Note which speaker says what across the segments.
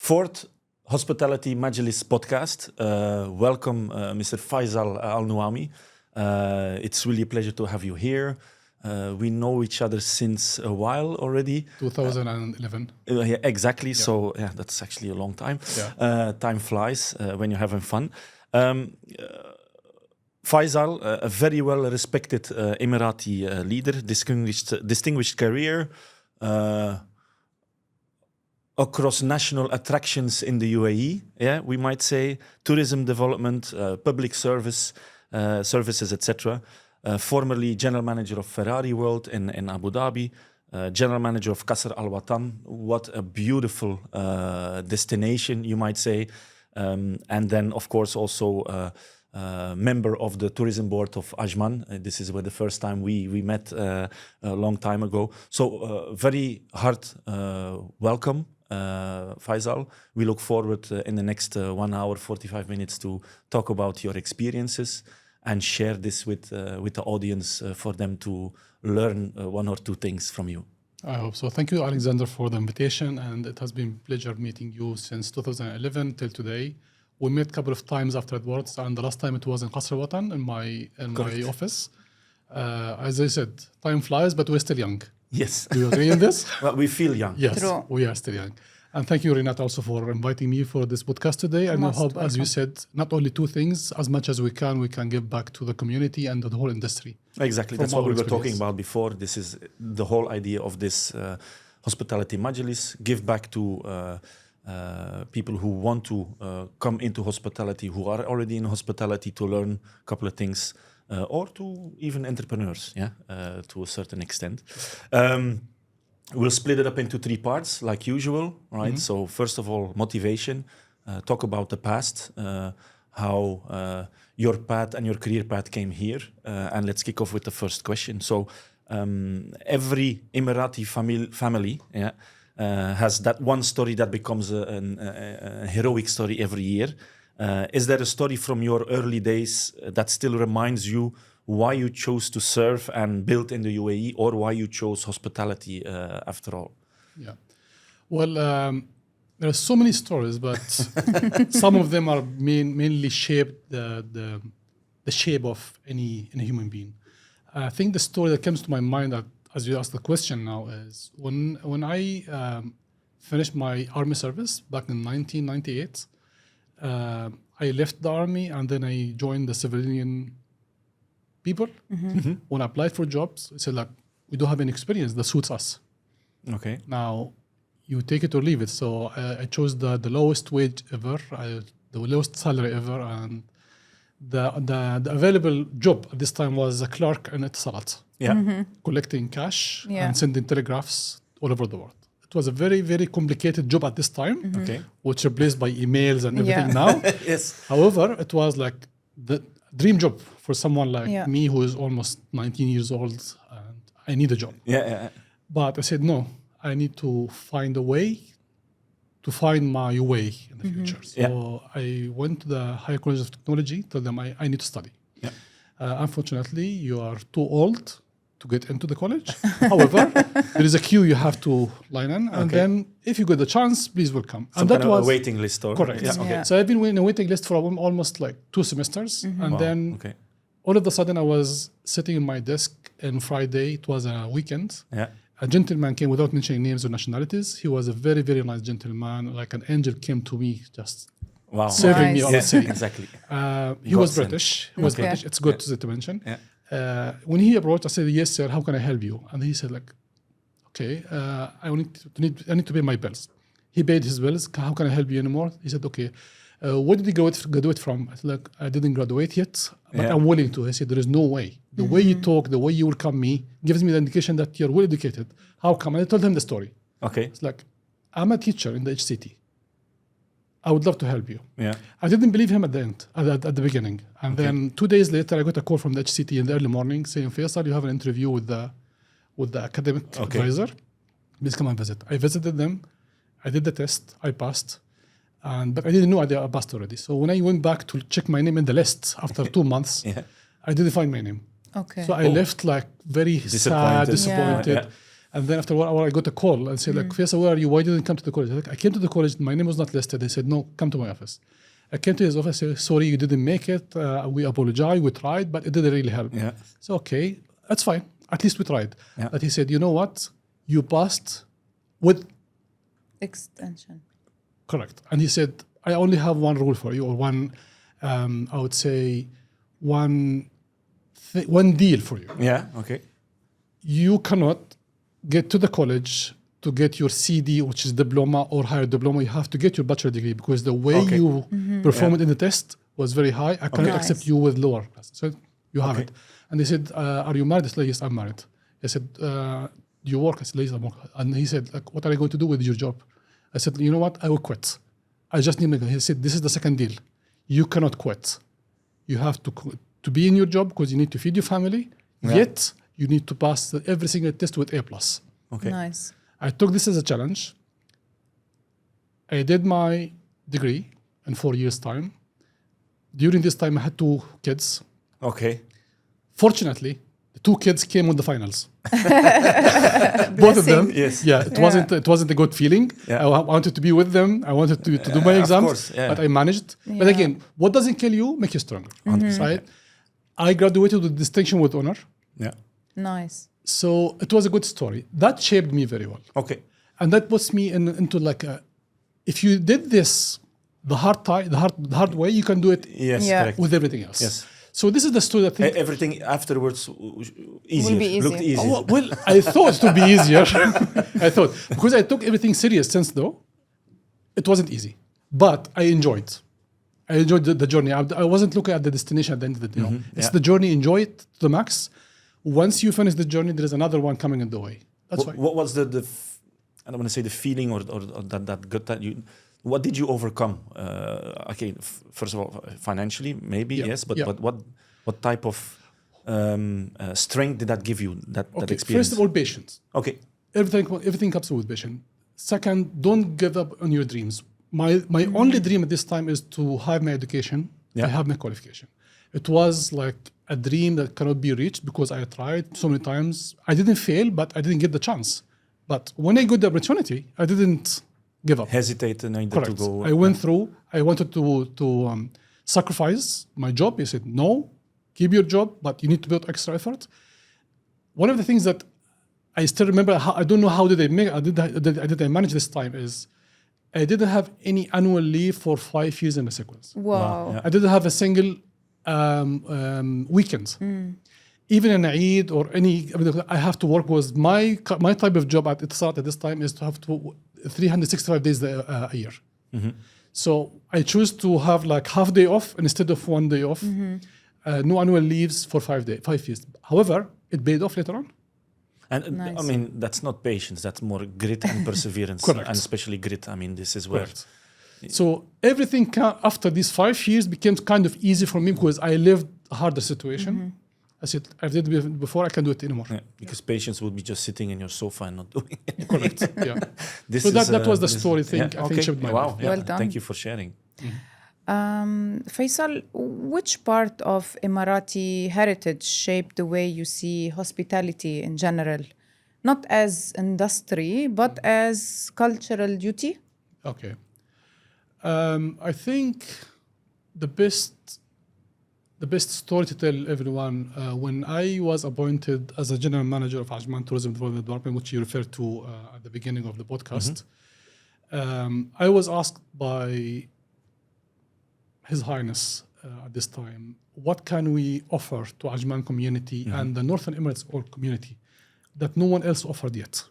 Speaker 1: Fourth Hospitality Majlis Podcast. Welcome, Mr. Faisal Al Nuami. It's really a pleasure to have you here. We know each other since a while already.
Speaker 2: 2011.
Speaker 1: Yeah, exactly.
Speaker 2: Yeah.
Speaker 1: So yeah, that's actually a long time.
Speaker 2: Yeah.
Speaker 1: Time flies when you're having fun. Faisal, a very well-respected Emirati leader, distinguished career across national attractions in the UAE. Yeah, we might say tourism development, public services, etc. Formerly general manager of Ferrari World in Abu Dhabi, general manager of Qasr Al Watan. What a beautiful destination, you might say. And then, of course, also member of the tourism board of Ajman. This is where the first time we met a long time ago. So very hard welcome, Faisal. We look forward in the next 1 hour, 45 minutes to talk about your experiences and share this with the audience for them to learn one or two things from you.
Speaker 2: I hope so. Thank you, Alexander, for the invitation. And it has been a pleasure meeting you since 2011 till today. We met a couple of times afterwards, and the last time it was in Qasr Watan in my office. As I said, time flies, but we're still young.
Speaker 1: Yes.
Speaker 2: Do you agree on this?
Speaker 1: Well, we feel young.
Speaker 2: Yes,
Speaker 3: True.
Speaker 2: we are still young. And thank you, Renat, also for inviting me for this podcast today. And I hope, as you said, not only two things, as much as we can give back to the community and the whole industry.
Speaker 1: Exactly. That's what we were talking about before. This is the whole idea of this Hospitality Majlis. Give back to people who want to come into hospitality, who are already in hospitality, to learn a couple of things, or to even entrepreneurs, to a certain extent. We'll split it up into 3 parts, like usual, right? Mm-hmm. So first of all, motivation. Talk about the past, how your path and your career path came here. And let's kick off with the first question. So every Emirati family has that one story that becomes a heroic story every year. Is there a story from your early days that still reminds you why you chose to serve and build in the UAE, or why you chose hospitality after all?
Speaker 2: Yeah. Well, there are so many stories, but some of them are mainly shaped the shape of any human being. I think the story that comes to my mind, as you asked the question now, is when I finished my army service back in 1998. I left the army and then I joined the civilian people. Mm-hmm. When I applied for jobs, I said, like, we don't have any experience that suits us.
Speaker 1: Okay.
Speaker 2: Now, you take it or leave it. So I chose the lowest wage ever, the lowest salary ever, and the available job at this time was a clerk in Etisalat.
Speaker 1: Yeah. Mm-hmm.
Speaker 2: Collecting cash and sending telegraphs all over the world. It was a very, very complicated job at this time, which replaced by emails and everything now.
Speaker 1: Yes.
Speaker 2: However, it was like the dream job for someone like me who is almost 19 years old and I need a job.
Speaker 1: Yeah.
Speaker 2: But I said, no, I need to find a way to find my way in the future. So I went to the Higher College of Technology, told them I need to study. Yeah. Unfortunately, you are too old to get into the college. However, there is a queue you have to line in, and then if you get the chance, please welcome.
Speaker 1: Some
Speaker 2: and that
Speaker 1: kind of
Speaker 2: was
Speaker 1: a waiting list, or
Speaker 2: correct.
Speaker 1: Yeah. Okay.
Speaker 2: So I've been in a waiting list for almost like 2 semesters, and then all of a sudden I was sitting in my desk on Friday. It was a weekend. Yeah. A gentleman came, without mentioning names or nationalities. He was a very, very nice gentleman, like an angel came to me, just serving me. I would say.
Speaker 1: Exactly.
Speaker 2: He was British. He was British. It's good to mention. Yeah. When he approached, I said, "Yes, sir. How can I help you?" And he said, "Like, okay, I need to pay my bills." He paid his bills. How can I help you anymore? He said, "Okay, where did you graduate from?" I said, "Like, I didn't graduate yet, but I'm willing to." He said, "There is no way. The way you talk, the way you welcome me, gives me the indication that you're well educated. How come?" And I told him the story.
Speaker 1: Okay.
Speaker 2: It's like, I'm a teacher in the HCT. I would love to help you. Yeah. I didn't believe him at the end, at the beginning. And then 2 days later, I got a call from the HCT in the early morning saying, "Faisal, you have an interview with the academic advisor. Please come and visit." I visited them. I did the test. I passed. But I didn't know I passed already. So when I went back to check my name in the list after 2 months, I didn't find my name. Okay. So I left like very sad, disappointed. And then after 1 hour, I got a call and said, like, Faisal, where are you? Why didn't you come to the college? I came to the college. My name was not listed. They said, no, come to my office. I came to his office. I said, sorry, you didn't make it. We apologize. We tried, but it didn't really help.
Speaker 1: Yeah.
Speaker 2: So, okay, that's fine. At least we tried.
Speaker 1: Yeah.
Speaker 2: But he said, you know what? You passed with
Speaker 3: Extension.
Speaker 2: correct. And he said, I only have one rule for you, or one, I would say, one deal for you.
Speaker 1: Yeah. Okay.
Speaker 2: You cannot get to the college to get your CD, which is diploma or higher diploma. You have to get your bachelor degree because the way you performed in the test was very high. I cannot accept you with lower classes. So you have it. And they said, are you married? I said, yes, I'm married. I said, do you work? I said, yes, I work. And he said, like, what are you going to do with your job? I said, you know what? I will quit. I just need to. He said, this is the second deal. You cannot quit. You have to be in your job because you need to feed your family. Yeah. Yet you need to pass every single test with A+.
Speaker 1: Okay.
Speaker 3: Nice.
Speaker 2: I took this as a challenge. I did my degree in 4 years' time. During this time, I had 2 kids.
Speaker 1: Okay.
Speaker 2: Fortunately, the 2 kids came on the finals. Both of them.
Speaker 1: Yes.
Speaker 2: Yeah. It wasn't a good feeling.
Speaker 1: Yeah.
Speaker 2: I wanted to be with them. I wanted to do my exams.
Speaker 1: Of course,
Speaker 2: but I managed. But again, what doesn't kill you makes you stronger. Right? I graduated with distinction with honor.
Speaker 1: Yeah.
Speaker 3: Nice.
Speaker 2: So it was a good story. That shaped me very well.
Speaker 1: Okay.
Speaker 2: And that puts me into like if you did this the hard way, you can do it
Speaker 1: Correct.
Speaker 2: with everything else.
Speaker 1: Yes.
Speaker 2: So this is the story. I think
Speaker 1: everything afterwards easier.
Speaker 3: Will be easier.
Speaker 1: Looked easier.
Speaker 2: Oh, well, I thought it would be easier. I thought because I took everything serious since though, it wasn't easy, but I enjoyed. I enjoyed the journey. I wasn't looking at the destination at the end of the day. It's the journey. Enjoy it to the max. Once you finish the journey, there is another one coming in the way. That's why.
Speaker 1: What was the I don't want to say the feeling or that gut that you. What did you overcome? Okay, first of all, financially, maybe yes, but what type of strength did that give you? That experience.
Speaker 2: First of all, patience.
Speaker 1: Okay.
Speaker 2: Everything comes with patience. Second, don't give up on your dreams. My only dream at this time is to have my education. I have my qualification. It was like a dream that cannot be reached because I tried so many times. I didn't fail, but I didn't get the chance. But when I got the opportunity, I didn't give up.
Speaker 1: Hesitate and neither to go.
Speaker 2: I went through. I wanted to sacrifice my job. He said, no, keep your job, but you need to put extra effort. One of the things that I still remember, I don't know how did I manage this time is I didn't have any annual leave for 5 years in a sequence.
Speaker 3: Wow.
Speaker 1: Yeah.
Speaker 2: I didn't have a single weekend. Even in Eid or I have to work with my type of job at Etisalat at this time is to have 365 days a year. So I choose to have like half day off instead of 1 day off. No annual leaves for 5 years. However, it paid off later on.
Speaker 1: And
Speaker 3: Nice.
Speaker 1: I mean, that's not patience, that's more grit and perseverance.
Speaker 2: Correct.
Speaker 1: And especially grit. I mean, this is where.
Speaker 2: Correct. So everything after these 5 years became kind of easy for me because I lived a harder situation. I said, I did it before, I can do it anymore.
Speaker 1: Yeah, because patience would be just sitting in your sofa and not doing it.
Speaker 2: Correct. Yeah.
Speaker 1: This
Speaker 2: So
Speaker 1: is,
Speaker 2: that was the story thing. I think shaped my
Speaker 1: wow.
Speaker 2: life.
Speaker 1: Yeah.
Speaker 3: Well done.
Speaker 1: Thank you for sharing.
Speaker 3: Faisal, which part of Emirati heritage shaped the way you see hospitality in general? Not as industry, but as cultural duty?
Speaker 2: Okay. I think the best story to tell everyone, when I was appointed as a general manager of Ajman Tourism Development Department, which you referred to at the beginning of the podcast, I was asked by His Highness at this time, what can we offer to Ajman community and the Northern Emirates community that no one else offered yet?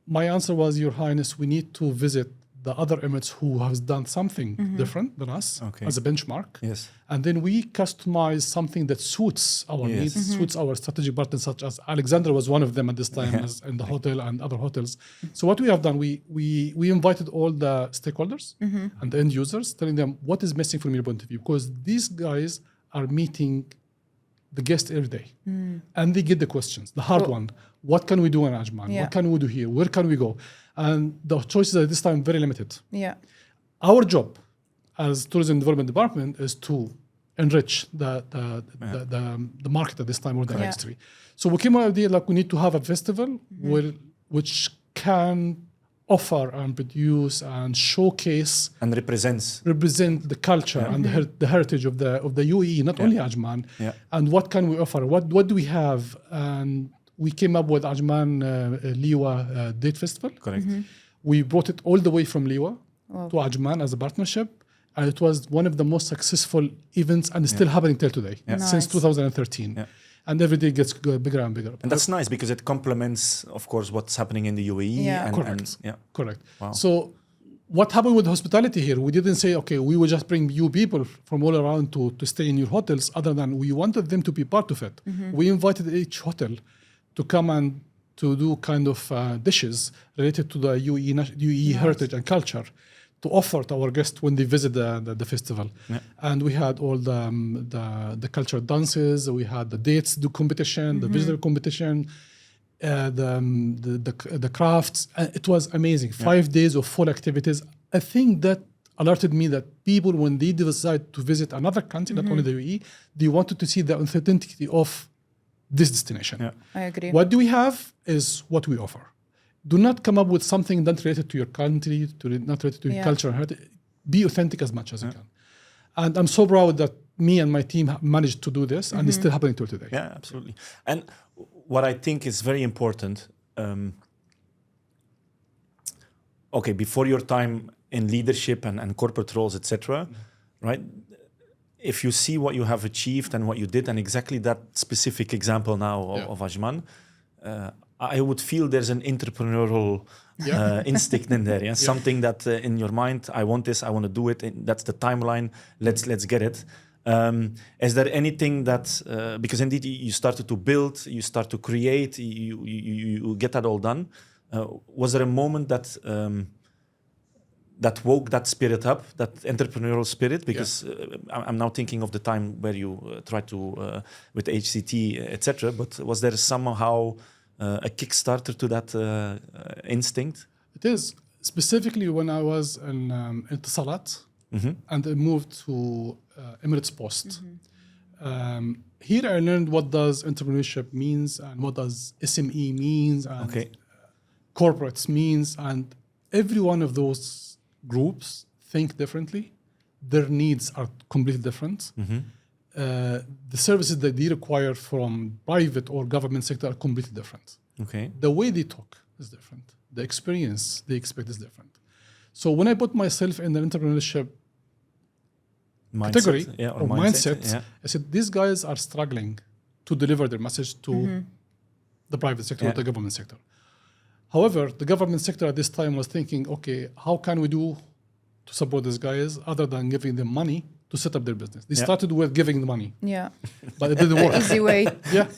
Speaker 2: My answer was, Your Highness, we need to visit the other Emirates who has done something different than us as a benchmark.
Speaker 1: Yes.
Speaker 2: And then we customize something that suits our needs, suits our strategic partners, such as Alexander was one of them at this time as in the hotel and other hotels. So what we have done, we invited all the stakeholders and the end users, telling them what is missing from your point of view, because these guys are meeting the guest every day. And they get the questions, the hard one. What can we do in Ajman?
Speaker 3: Yeah.
Speaker 2: What can we do here? Where can we go? And the choices at this time very limited.
Speaker 3: Yeah.
Speaker 2: Our job as Tourism Development Department is to enrich the market at this time or the industry. So we came up with the idea like we need to have a festival which can offer and produce and showcase
Speaker 1: and represent
Speaker 2: the culture and the heritage of the UAE, not only Ajman. And what can we offer? What do we have? And we came up with Ajman Liwa Date Festival.
Speaker 1: Correct.
Speaker 2: We brought it all the way from Liwa to Ajman as a partnership. And it was one of the most successful events and it's still happening till today, since 2013. And every day gets bigger and bigger.
Speaker 1: And that's nice because it complements, of course, what's happening in the UAE.
Speaker 2: Correct.
Speaker 1: Wow.
Speaker 2: So what happened with hospitality here? We didn't say, okay, we will just bring you people from all around to stay in your hotels, other than we wanted them to be part of it. We invited each hotel to come and to do kind of dishes related to the UAE heritage and culture to offer to our guests when they visit the festival. And we had all the cultural dances, we had the dates, the competition, the visitor competition, the crafts. It was amazing. 5 days of full activities. A thing that alerted me that people, when they decide to visit another country, not only the UAE, they wanted to see the authenticity of this destination.
Speaker 3: I agree.
Speaker 2: What do we have is what we offer. Do not come up with something not related to your country, not related to your culture. Be authentic as much as you can. And I'm so proud that me and my team managed to do this, and it's still happening till today.
Speaker 1: Yeah, absolutely. And what I think is very important, before your time in leadership and corporate roles, etc., right? If you see what you have achieved and what you did, and exactly that specific example now of Ajman, I would feel there's an entrepreneurial instinct in there. Something that in your mind, I want this, I want to do it. That's the timeline. Let's get it. Is there anything that because indeed you started to build, you start to create, you get that all done? Was there a moment that that woke that spirit up, that entrepreneurial spirit? Because I'm now thinking of the time where you tried to with HCT, etc. But was there somehow a Kickstarter to that instinct?
Speaker 2: It is. Specifically when I was in Etisalat and I moved to Emirates Post. Here I learned what does entrepreneurship means and what does SME means and corporates means. And every one of those groups think differently. Their needs are completely different. The services that they require from private or government sector are completely different. The way they talk is different. The experience they expect is different. So when I put myself in the entrepreneurship category or mindset, I said, these guys are struggling to deliver their message to the private sector or the government sector. However, the government sector at this time was thinking, okay, how can we do to support these guys other than giving them money to set up their business? They started with giving the money. But it didn't work.
Speaker 3: Easy way.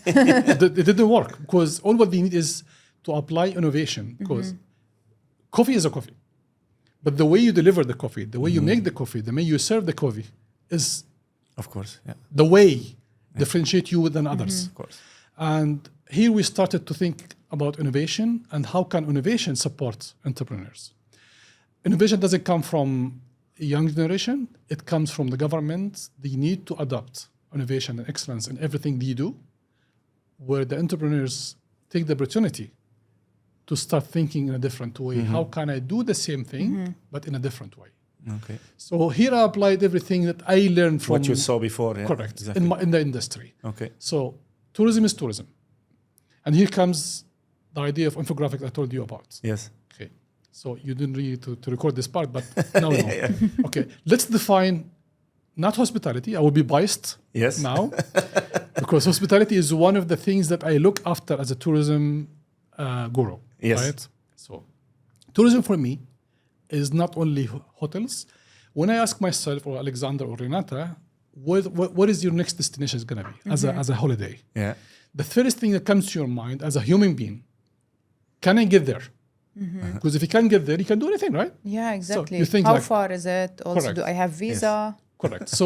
Speaker 2: It didn't work because all what they need is to apply innovation, because coffee is a coffee. But the way you deliver the coffee, the way you make the coffee, the way you serve the coffee is,
Speaker 1: of course,
Speaker 2: the way differentiate you than others.
Speaker 1: Of course.
Speaker 2: And here we started to think about innovation and how can innovation support entrepreneurs. Innovation doesn't come from a young generation, it comes from the government. They need to adopt innovation and excellence in everything they do, where the entrepreneurs take the opportunity to start thinking in a different way. How can I do the same thing, but in a different way? So here I applied everything that I learned from
Speaker 1: what you saw before.
Speaker 2: Correct.
Speaker 1: Exactly.
Speaker 2: In the industry. So tourism is tourism. And here comes the idea of infographic I told you about.
Speaker 1: Yes.
Speaker 2: Okay. So you didn't really to record this part, but now we know. Okay. Let's define not hospitality. I will be biased now because hospitality is one of the things that I look after as a tourism guru. Right? So tourism for me is not only hotels. When I ask myself or Alexander or Renata, what is your next destination is going to be as a holiday? The first thing that comes to your mind as a human being, can I get there? Because if you can't get there, you can do anything, right?
Speaker 3: Yeah, exactly.
Speaker 2: So you think
Speaker 3: how far is it? Also,
Speaker 2: correct.
Speaker 3: do I have visa?
Speaker 2: Correct. So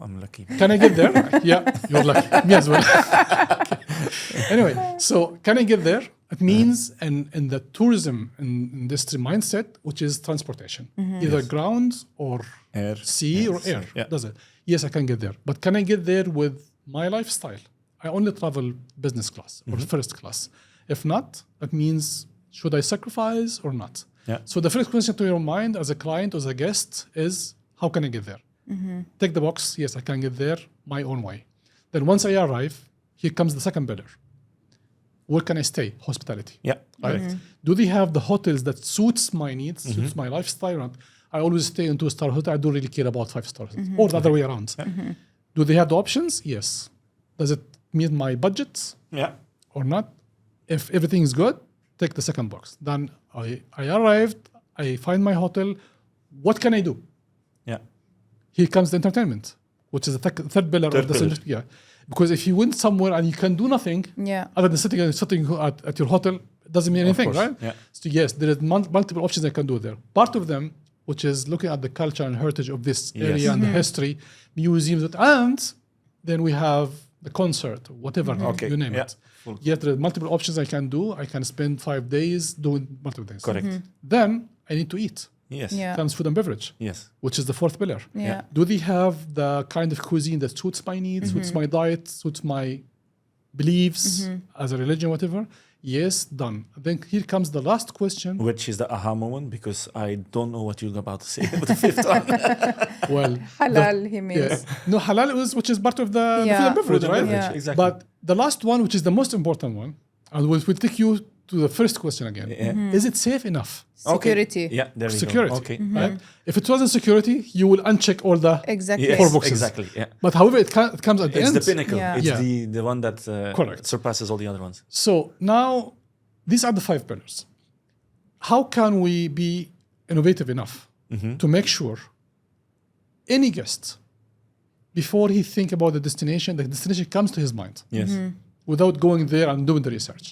Speaker 1: I'm lucky.
Speaker 2: can I get there? Yeah, you're lucky. Me as well. Anyway, so can I get there? It means in the tourism industry mindset, which is transportation, either ground or
Speaker 1: Air.
Speaker 2: sea or air.
Speaker 1: Yeah.
Speaker 2: Does it? Yes, I can get there. But can I get there with my lifestyle? I only travel business class or first class. If not, that means should I sacrifice or not?
Speaker 1: Yeah.
Speaker 2: So the first question to your mind as a client, as a guest is, how can I get there? Take the box. Yes, I can get there my own way. Then once I arrive, here comes the second pillar. Where can I stay? Hospitality.
Speaker 1: Yeah.
Speaker 2: Right. Do they have the hotels that suits my needs, suits my lifestyle? Or not? I always stay in 2-star hotel. I don't really care about 5 stars or the other way around. Do they have the options? Yes. Does it meet my budget
Speaker 1: Yeah.
Speaker 2: or not? If everything is good, take the second box. Then I arrived. I find my hotel. What can I do?
Speaker 1: Yeah.
Speaker 2: Here comes the entertainment, which is the third pillar of the
Speaker 1: pillar.
Speaker 2: yeah. Because if you went somewhere and you can do nothing other than sitting at your hotel, it doesn't mean anything,
Speaker 1: course,
Speaker 2: right?
Speaker 1: yeah.
Speaker 2: So yes, there is multiple options I can do there. Part of them, which is looking at the culture and heritage of this area and the history, museums, and then we have the concert, whatever, you name it. Yet there are multiple options I can do. I can spend 5 days doing multiple things.
Speaker 1: Correct.
Speaker 2: Then I need to eat.
Speaker 1: Yes.
Speaker 3: Yeah.
Speaker 2: Comes food and beverage.
Speaker 1: Yes.
Speaker 2: Which is the fourth pillar.
Speaker 3: Yeah.
Speaker 2: Do they have the kind of cuisine that suits my needs, suits my diet, suits my beliefs as a religion, whatever? Yes, done. Then here comes the last question.
Speaker 1: Which is the aha moment, because I don't know what you're about to say with the fifth one.
Speaker 2: Well,
Speaker 3: Halal, he means.
Speaker 2: no, halal is, which is part of the food
Speaker 3: Yeah.
Speaker 2: and beverage,
Speaker 1: Food and
Speaker 2: right?
Speaker 1: beverage,
Speaker 3: Yeah.
Speaker 1: exactly.
Speaker 2: But the last one, which is the most important one, and we'll take you to the first question again. Is it safe enough?
Speaker 3: Security.
Speaker 1: Yeah, there we
Speaker 2: Security.
Speaker 1: go. Okay.
Speaker 2: Right? If it wasn't security, you will uncheck all the
Speaker 3: Exactly.
Speaker 1: Yes,
Speaker 2: 4 boxes.
Speaker 1: exactly. Yeah.
Speaker 2: But however, it comes at the
Speaker 1: It's
Speaker 2: end.
Speaker 1: the pinnacle.
Speaker 3: Yeah.
Speaker 1: It's
Speaker 2: Yeah.
Speaker 1: the one that
Speaker 2: Correct.
Speaker 1: surpasses all the other ones.
Speaker 2: So now, these are the 5 pillars. How can we be innovative enough to make sure any guest, before he think about the destination comes to his mind
Speaker 1: Yes.
Speaker 2: without going there and doing the research.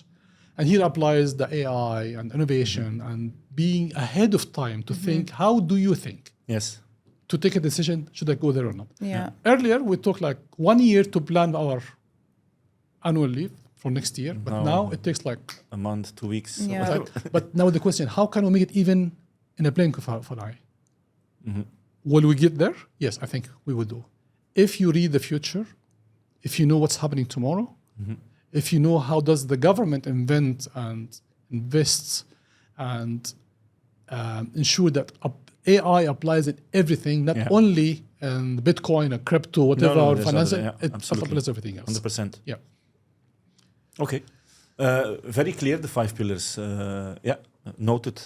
Speaker 2: And here applies the AI and innovation and being ahead of time to think, how do you think?
Speaker 1: Yes.
Speaker 2: To take a decision, should I go there or not?
Speaker 3: Yeah.
Speaker 2: Earlier, we took like 1 year to plan our annual leave for next year, but now it takes like
Speaker 1: A month, 2 weeks.
Speaker 3: Yeah.
Speaker 1: whatever.
Speaker 2: But now the question, how can we make it even in a blink of an eye? Will we get there? Yes, I think we will do. If you read the future, if you know what's happening tomorrow, if you know how does the government invent and invests and ensure that AI applies in everything, not only in Bitcoin or crypto, whatever, or
Speaker 1: there's
Speaker 2: finance,
Speaker 1: other- yeah,
Speaker 2: it
Speaker 1: absolutely.
Speaker 2: applies everything else.
Speaker 1: 100%.
Speaker 2: Yeah.
Speaker 1: Okay. Very clear, the 5 pillars. Yeah, noted.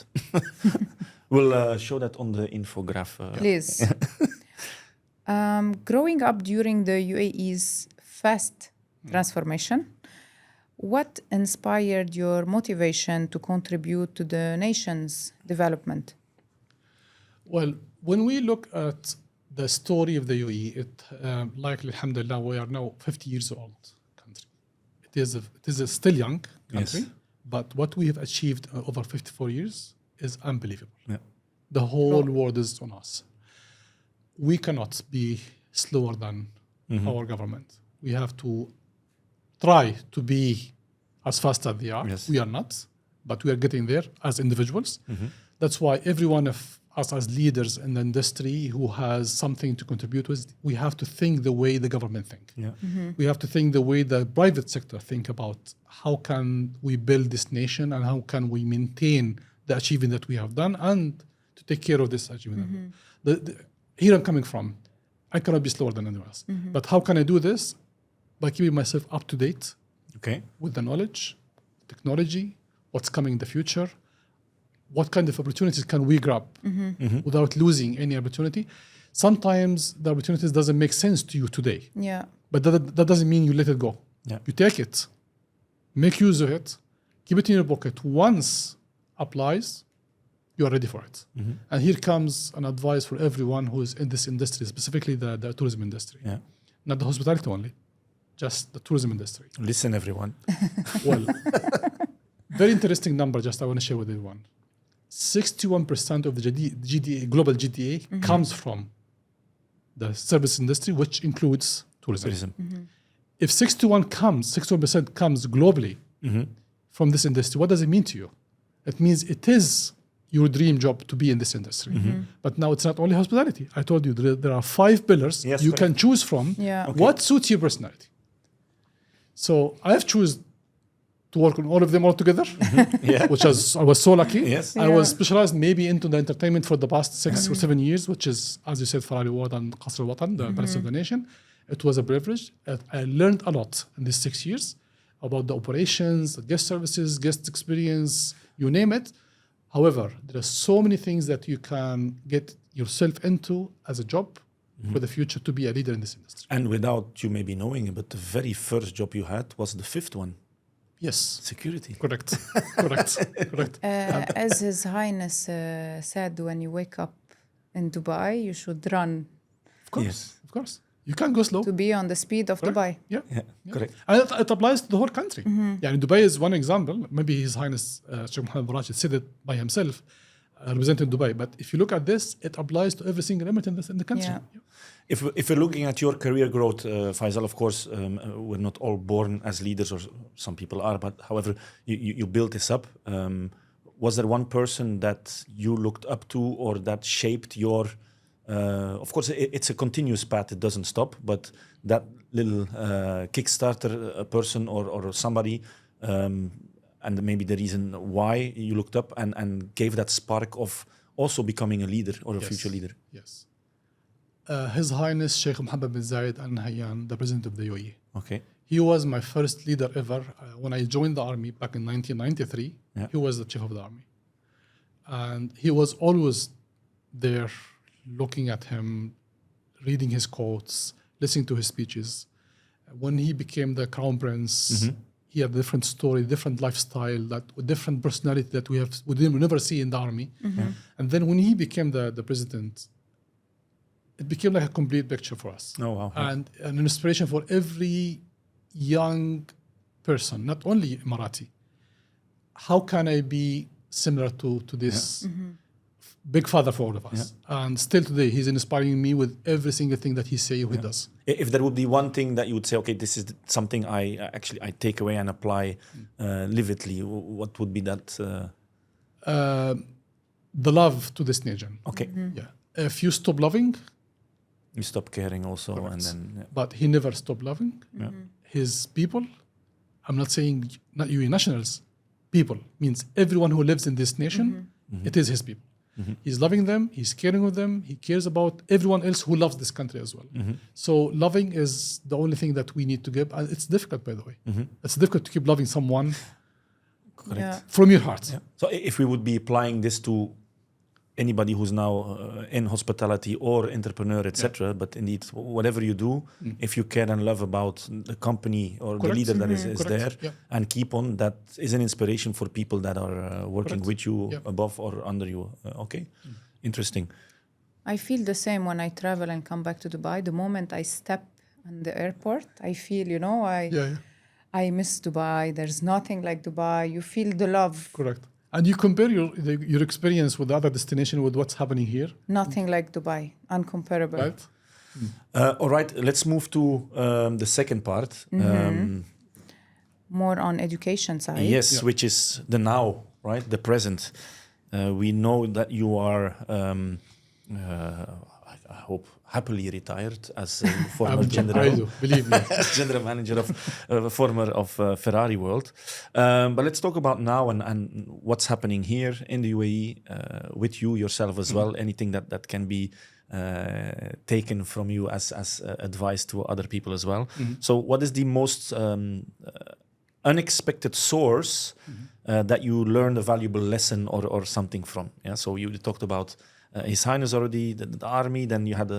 Speaker 1: We'll show that on the infograph.
Speaker 3: Please. Growing up during the UAE's fast transformation, what inspired your motivation to contribute to the nation's development?
Speaker 2: Well, when we look at the story of the UAE, likely, alhamdulillah, we are now 50 years old country. It is a still young country,
Speaker 1: Yes.
Speaker 2: but what we have achieved over 54 years is unbelievable.
Speaker 1: Yeah.
Speaker 2: The whole world is on us. We cannot be slower than our government. We have to try to be as fast as they are.
Speaker 1: Yes.
Speaker 2: We are not, but we are getting there as individuals. That's why every one of us as leaders in the industry who has something to contribute with, we have to think the way the government think.
Speaker 1: Yeah.
Speaker 2: We have to think the way the private sector think about how can we build this nation and how can we maintain the achievement that we have done and to take care of this achievement. Here I'm coming from. I cannot be slower than anyone else. But how can I do this? By keeping myself up to date
Speaker 1: Okay.
Speaker 2: with the knowledge, technology, what's coming in the future, what kind of opportunities can we grab without losing any opportunity. Sometimes the opportunities doesn't make sense to you today,
Speaker 3: Yeah.
Speaker 2: but that doesn't mean you let it go.
Speaker 1: Yeah.
Speaker 2: You take it, make use of it, keep it in your pocket. Once applies, you are ready for it. And here comes an advice for everyone who is in this industry, specifically the tourism industry,
Speaker 1: Yeah.
Speaker 2: not the hospitality only, just the tourism industry.
Speaker 1: Listen, everyone.
Speaker 2: Well, very interesting number. Just I want to share with everyone. 61% of the global GDA comes from the service industry, which includes tourism.
Speaker 1: Tourism.
Speaker 2: If 61% comes globally from this industry, what does it mean to you? It means it is your dream job to be in this industry. But now it's not only hospitality. I told you there are 5 pillars
Speaker 1: Yes,
Speaker 2: you
Speaker 1: correct.
Speaker 2: can choose from.
Speaker 3: Yeah.
Speaker 1: Okay.
Speaker 2: What suits your personality? So I have chosen to work on all of them all together,
Speaker 1: Yeah.
Speaker 2: which I was so lucky.
Speaker 1: Yes.
Speaker 2: I was
Speaker 3: Yeah.
Speaker 2: specialized maybe into the entertainment for the past 6 or 7 years, which is, as you said, Ferrari, Watan, Qasr, Watan, the Palace of the Nation. It was a privilege. I learned a lot in these 6 years about the operations, the guest services, guest experience, you name it. However, there are so many things that you can get yourself into as a job for the future to be a leader in this industry.
Speaker 1: And without you maybe knowing it, but the very first job you had was the 5th one,
Speaker 2: Yes,
Speaker 1: security.
Speaker 2: correct, correct.
Speaker 3: As His Highness said, when you wake up in Dubai, you should run
Speaker 2: Of course,
Speaker 1: Yes.
Speaker 2: of course. You can't go slow.
Speaker 3: to be on the speed of
Speaker 2: Correct.
Speaker 3: Dubai.
Speaker 2: Yeah.
Speaker 1: Yeah, correct.
Speaker 2: And it applies to the whole country. Yeah, Dubai is one example. Maybe His Highness Sheikh Mohammed bin Rashid said it by himself, representing Dubai. But if you look at this, it applies to every single element in the country.
Speaker 3: Yeah.
Speaker 1: If we're looking at your career growth, Faisal, of course, we're not all born as leaders, or some people are, but however, you built this up. Was there one person that you looked up to or that shaped your... of course, it's a continuous path, it doesn't stop, but that little Kickstarter person or somebody, and maybe the reason why you looked up and gave that spark of also becoming a leader or a
Speaker 2: Yes.
Speaker 1: future leader.
Speaker 2: Yes. His Highness Sheikh Mohammed bin Zayed Al Nahyan, the President of the UAE.
Speaker 1: Okay.
Speaker 2: He was my first leader ever. When I joined the army back in 1993,
Speaker 1: Yeah.
Speaker 2: he was the chief of the army. And he was always there looking at him, reading his quotes, listening to his speeches. When he became the crown prince, he had a different story, different lifestyle, different personality that we never see in the army. And then when he became the president, it became like a complete picture for us.
Speaker 1: Oh, wow.
Speaker 2: And an inspiration for every young person, not only Emirati. How can I be similar to this big father for all of us? And still today, he's inspiring me with every single thing that he says he does.
Speaker 1: If there would be one thing that you would say, okay, this is something I take away and apply vividly, what would be that?
Speaker 2: The love to this nation.
Speaker 1: Okay,
Speaker 2: Yeah. If you stop loving,
Speaker 1: you stop caring also,
Speaker 2: Correct.
Speaker 1: and then
Speaker 2: but he never stopped loving his people. I'm not saying not UAE nationals. People means everyone who lives in this nation. It is his people. He's loving them. He's caring with them. He cares about everyone else who loves this country as well. So loving is the only thing that we need to give. And it's difficult, by the way. It's difficult to keep loving someone
Speaker 3: Yeah.
Speaker 2: from your heart.
Speaker 1: So if we would be applying this to anybody who's now in hospitality or entrepreneur, etc., but indeed, whatever you do, if you care and love about the company or the
Speaker 2: Correct.
Speaker 1: leader that is
Speaker 2: Correct.
Speaker 1: there,
Speaker 2: Yeah.
Speaker 1: and keep on, that is an inspiration for people that are working
Speaker 2: Correct.
Speaker 1: with you,
Speaker 2: Yeah.
Speaker 1: above or under you. Okay, interesting.
Speaker 3: I feel the same when I travel and come back to Dubai. The moment I step in the airport, I feel, I miss Dubai. There's nothing like Dubai. You feel the love.
Speaker 2: Correct. And you compare your experience with the other destination with what's happening here,
Speaker 3: Nothing like Dubai. Uncomparable.
Speaker 2: right?
Speaker 1: All right, let's move to the second part.
Speaker 3: More on education side.
Speaker 1: Yes,
Speaker 2: Yeah.
Speaker 1: which is the now, right? The present. We know that you are, I hope, happily retired as a former
Speaker 2: I
Speaker 1: general,
Speaker 2: do, believe me.
Speaker 1: as general manager of former of Ferrari World. But let's talk about now and what's happening here in the UAE with you yourself as well. Anything that can be taken from you as advice to other people as well. So, what is the most unexpected source that you learned a valuable lesson or something from? Yeah. So you talked about His Highness already, the army. Then you had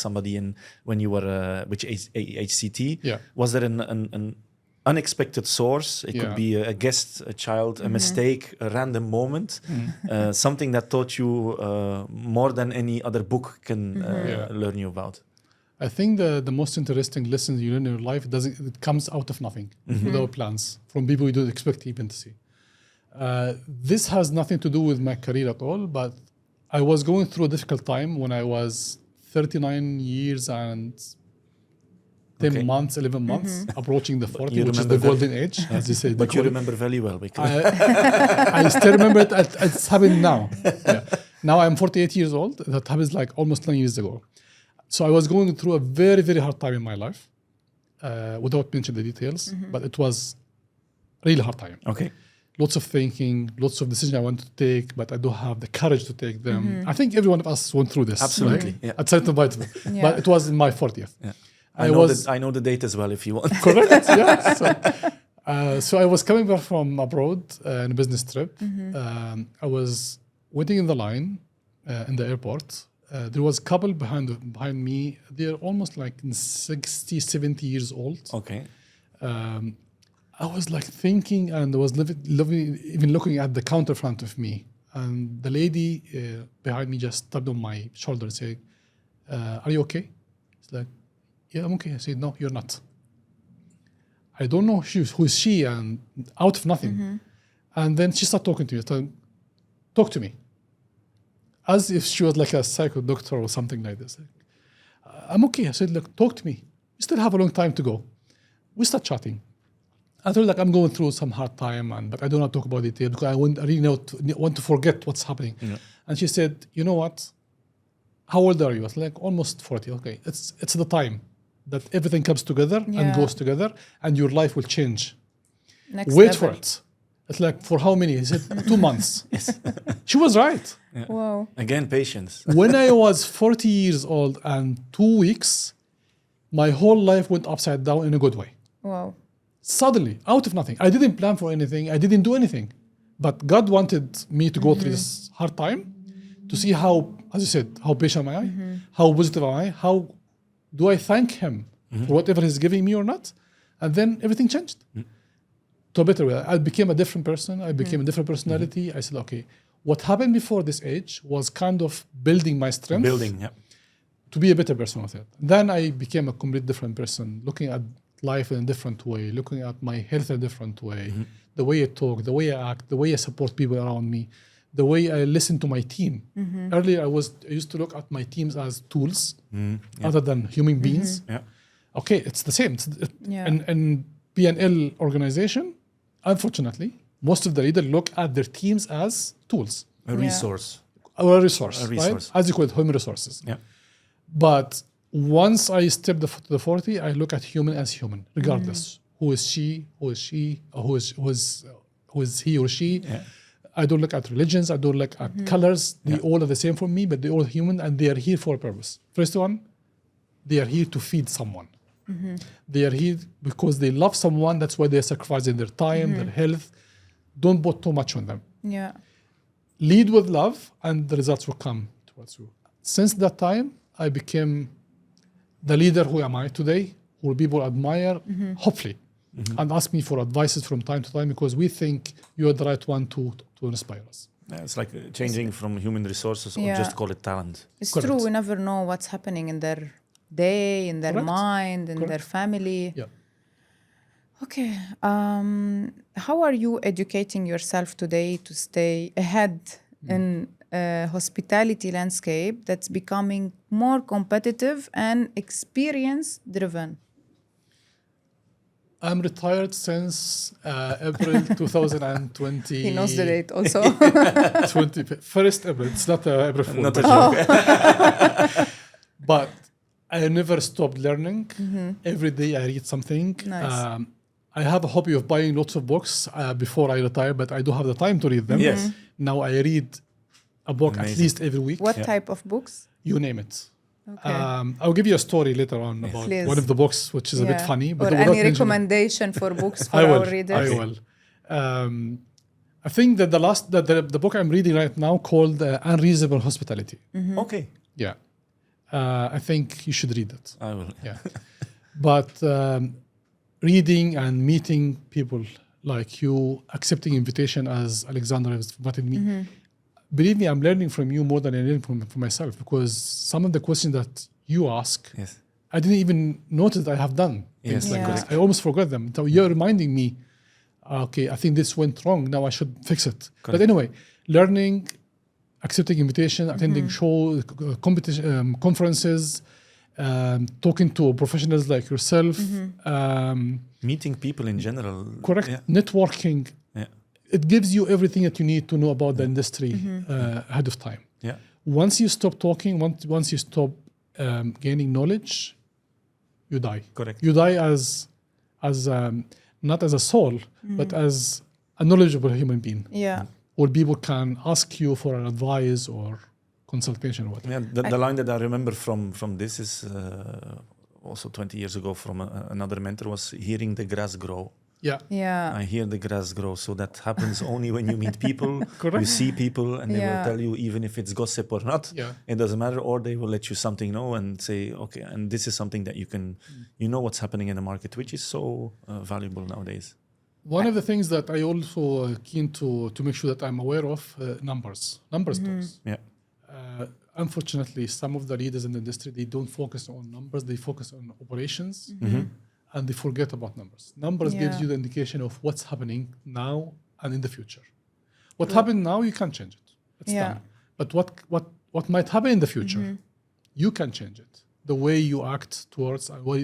Speaker 1: somebody in when you were which HCT.
Speaker 2: Yeah.
Speaker 1: Was there an unexpected source? It could
Speaker 2: Yeah.
Speaker 1: be a guest, a child, a mistake, a random moment, something that taught you more than any other book can learn you about.
Speaker 2: I think the most interesting lessons you learn in your life it comes out of nothing, without plans, from people you don't expect even to see. This has nothing to do with my career at all, but I was going through a difficult time when I was 39 years and 10 months, 11 months, approaching the 40, which is the golden age, as you say.
Speaker 1: But you remember very well. Because
Speaker 2: I still remember it. It's happening now. Yeah. Now I'm 48 years old. That happens like almost 9 years ago. So I was going through a very, very hard time in my life, without mentioning the details, but it was really hard time.
Speaker 1: Okay.
Speaker 2: Lots of thinking, lots of decisions I wanted to take, but I don't have the courage to take them. I think every one of us went through this.
Speaker 1: Absolutely.
Speaker 2: Right?
Speaker 1: Yeah.
Speaker 2: At certain point. But it was in my 40th.
Speaker 1: Yeah. I know the date as well, if you want.
Speaker 2: Correct. Yeah. So I was coming back from abroad on a business trip. I was waiting in the line in the airport. There was a couple behind me. They're almost like 60, 70 years old.
Speaker 1: Okay.
Speaker 2: I was like thinking, and I was even looking at the counter in front of me. And the lady behind me just tapped on my shoulder and said, "Are you okay?" It's like, "Yeah, I'm okay." I said, "No, you're not." I don't know who is she, and out of nothing. And then she started talking to me. Talk to me. As if she was like a psycho doctor or something like this. I'm okay. I said, "Look, talk to me. We still have a long time to go." We start chatting. I told her, like, I'm going through some hard time, but I don't want to talk about it because I really want to forget what's happening. Yeah. And she said, "You know what? How old are you?" I was like, "Almost 40. Okay, it's the time that everything comes together and goes together, and your life will change. Wait for it." It's like, "For how many?" He said, 2 months. Yes. She was right.
Speaker 1: Yeah.
Speaker 3: Wow.
Speaker 1: Again, patience.
Speaker 2: When I was 40 years old and 2 weeks, my whole life went upside down in a good way.
Speaker 3: Wow.
Speaker 2: Suddenly, out of nothing. I didn't plan for anything. I didn't do anything. But God wanted me to go through this hard time to see how, as you said, how patient am I? How positive am I? How do I thank Him for whatever He's giving me or not? And then everything changed to a better way. I became a different person. I became a different personality. I said, okay, what happened before this age was kind of building my strength. To be a better person with it. Then I became a completely different person, looking at life in a different way, looking at my health in a different way, the way I talk, the way I act, the way I support people around me, the way I listen to my team. Earlier, I used to look at my teams as tools other than human beings. Okay, it's the same. In P&L organization, unfortunately, most of the leaders look at their teams as tools.
Speaker 1: A resource.
Speaker 2: Or a resource, right? As you call it, human resources.
Speaker 1: Yeah.
Speaker 2: But once I step to the 40, I look at human as human, regardless. Who is she? Who is she? Who is he or she? Yeah. I don't look at religions. I don't look at colors. They all are the same for me, but they're all human and they are here for a purpose. First one, they are here to feed someone. They are here because they love someone. That's why they're sacrificing their time, their health. Don't put too much on them.
Speaker 3: Yeah.
Speaker 2: Lead with love and the results will come towards you. Since that time, I became the leader who am I today, who people admire, hopefully, and ask me for advices from time to time because we think you're the right one to inspire us.
Speaker 1: Yeah, it's like changing from human resources or just call it talent.
Speaker 3: It's true. We never know what's happening in their day, in their mind, in their family.
Speaker 2: Yeah.
Speaker 3: Okay. How are you educating yourself today to stay ahead in a hospitality landscape that's becoming more competitive and experience-driven?
Speaker 2: I'm retired since April 2020.
Speaker 3: He knows the date also.
Speaker 2: 1st April. It's not April Fool.
Speaker 1: Not a joke.
Speaker 2: But I never stopped learning. Every day I read something.
Speaker 3: Nice.
Speaker 2: I have a hobby of buying lots of books before I retire, but I don't have the time to read them.
Speaker 1: Yes.
Speaker 2: Now I read a book at least every week.
Speaker 3: What type of books?
Speaker 2: You name it.
Speaker 3: Okay.
Speaker 2: I'll give you a story later on about one of the books, which is a bit funny.
Speaker 3: But or any recommendation for books for our readers?
Speaker 2: I will. I think that the book I'm reading right now called Unreasonable Hospitality.
Speaker 1: Okay.
Speaker 2: Yeah. I think you should read it.
Speaker 1: I will.
Speaker 2: Yeah. But reading and meeting people like you, accepting invitation as Alexander has invited me. Believe me, I'm learning from you more than I learn from myself because some of the questions that you ask, I didn't even notice I have done things like this. I almost forgot them. So you're reminding me, okay, I think this went wrong. Now I should fix it. But anyway, learning, accepting invitation, attending shows, competition, conferences, talking to professionals like yourself,
Speaker 1: Meeting people in general.
Speaker 2: correct,
Speaker 1: Yeah.
Speaker 2: networking.
Speaker 1: Yeah.
Speaker 2: It gives you everything that you need to know about the industry ahead of time.
Speaker 1: Yeah.
Speaker 2: Once you stop talking, once you stop gaining knowledge, you die.
Speaker 1: Correct.
Speaker 2: You die as not as a soul, but as a knowledgeable human being,
Speaker 3: Yeah.
Speaker 2: where people can ask you for an advice or consultation or whatever.
Speaker 1: Yeah, the line that I remember from this is also 20 years ago from another mentor was hearing the grass grow.
Speaker 2: Yeah.
Speaker 3: Yeah.
Speaker 1: I hear the grass grow. So that happens only when you meet people,
Speaker 2: Correct.
Speaker 1: you see people, and they
Speaker 3: Yeah.
Speaker 1: will tell you, even if it's gossip or not,
Speaker 2: Yeah.
Speaker 1: it doesn't matter, or they will let you something know and say, okay, and this is something that you can, you know what's happening in the market, which is so valuable nowadays.
Speaker 2: One of the things that I also keen to make sure that I'm aware of, numbers talks.
Speaker 1: Yeah.
Speaker 2: Unfortunately, some of the leaders in the industry, they don't focus on numbers, they focus on operations, and they forget about numbers. Numbers gives
Speaker 3: Yeah.
Speaker 2: you the indication of what's happening now and in the future. What happened now, you can't change it. It's
Speaker 3: Yeah.
Speaker 2: done. But what might happen in the future, you can change it. The way you act towards,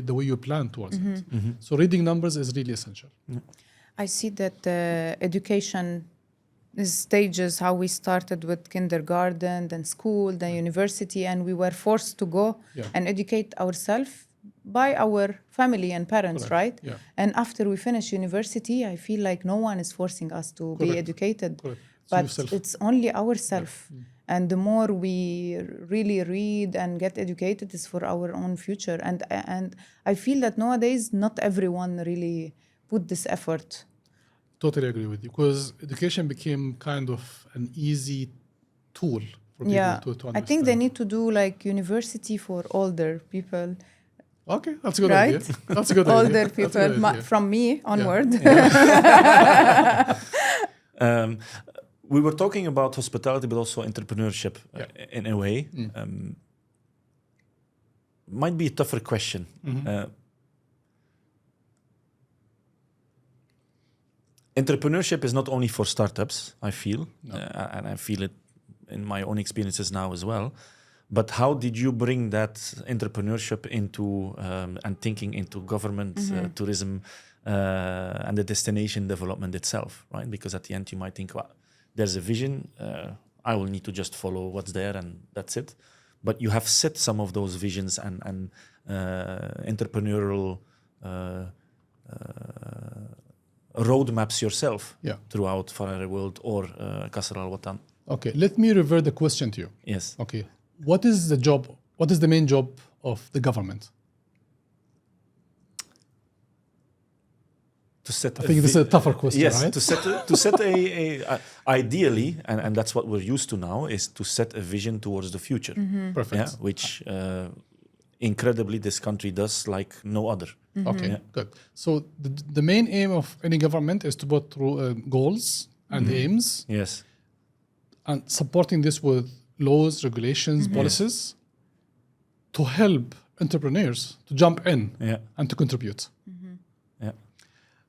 Speaker 2: the way you plan towards it. So reading numbers is really essential.
Speaker 3: I see that education is stages, how we started with kindergarten, then school, then university, and we were forced to go and educate ourselves by our family and parents, right?
Speaker 2: Yeah.
Speaker 3: And after we finish university, I feel like no one is forcing us to be educated,
Speaker 2: Correct. It's
Speaker 3: but
Speaker 2: yourself.
Speaker 3: it's only ourselves. And the more we really read and get educated is for our own future. And I feel that nowadays, not everyone really put this effort.
Speaker 2: Totally agree with you, because education became kind of an easy tool for people
Speaker 3: Yeah,
Speaker 2: to understand.
Speaker 3: I think they need to do like university for older people,
Speaker 2: Okay, that's a good
Speaker 3: right?
Speaker 2: idea. That's a good idea.
Speaker 3: Older
Speaker 2: That's a
Speaker 3: people,
Speaker 2: good idea.
Speaker 3: from me onward.
Speaker 1: We were talking about hospitality, but also entrepreneurship in a way. Might be a tougher question. Entrepreneurship is not only for startups, I feel, and I feel it in my own experiences now as well. But how did you bring that entrepreneurship into and thinking into government, tourism, and the destination development itself, right? Because at the end you might think, well, there's a vision, I will need to just follow what's there and that's it. But you have set some of those visions and entrepreneurial roadmaps yourself throughout Ferrari World or Qasr Al Watan.
Speaker 2: Okay, let me revert the question to you.
Speaker 1: Yes.
Speaker 2: Okay, what is the job? What is the main job of the government?
Speaker 1: To set
Speaker 2: I think this is a tougher question,
Speaker 1: yes,
Speaker 2: right?
Speaker 1: to set a ideally, and that's what we're used to now, is to set a vision towards the future.
Speaker 2: Perfect.
Speaker 1: Yeah, which incredibly this country does like no other.
Speaker 2: Okay, good. So the main aim of any government is to put through goals and aims,
Speaker 1: Yes.
Speaker 2: and supporting this with laws, regulations, policies to help entrepreneurs to jump in and to contribute.
Speaker 1: Yeah.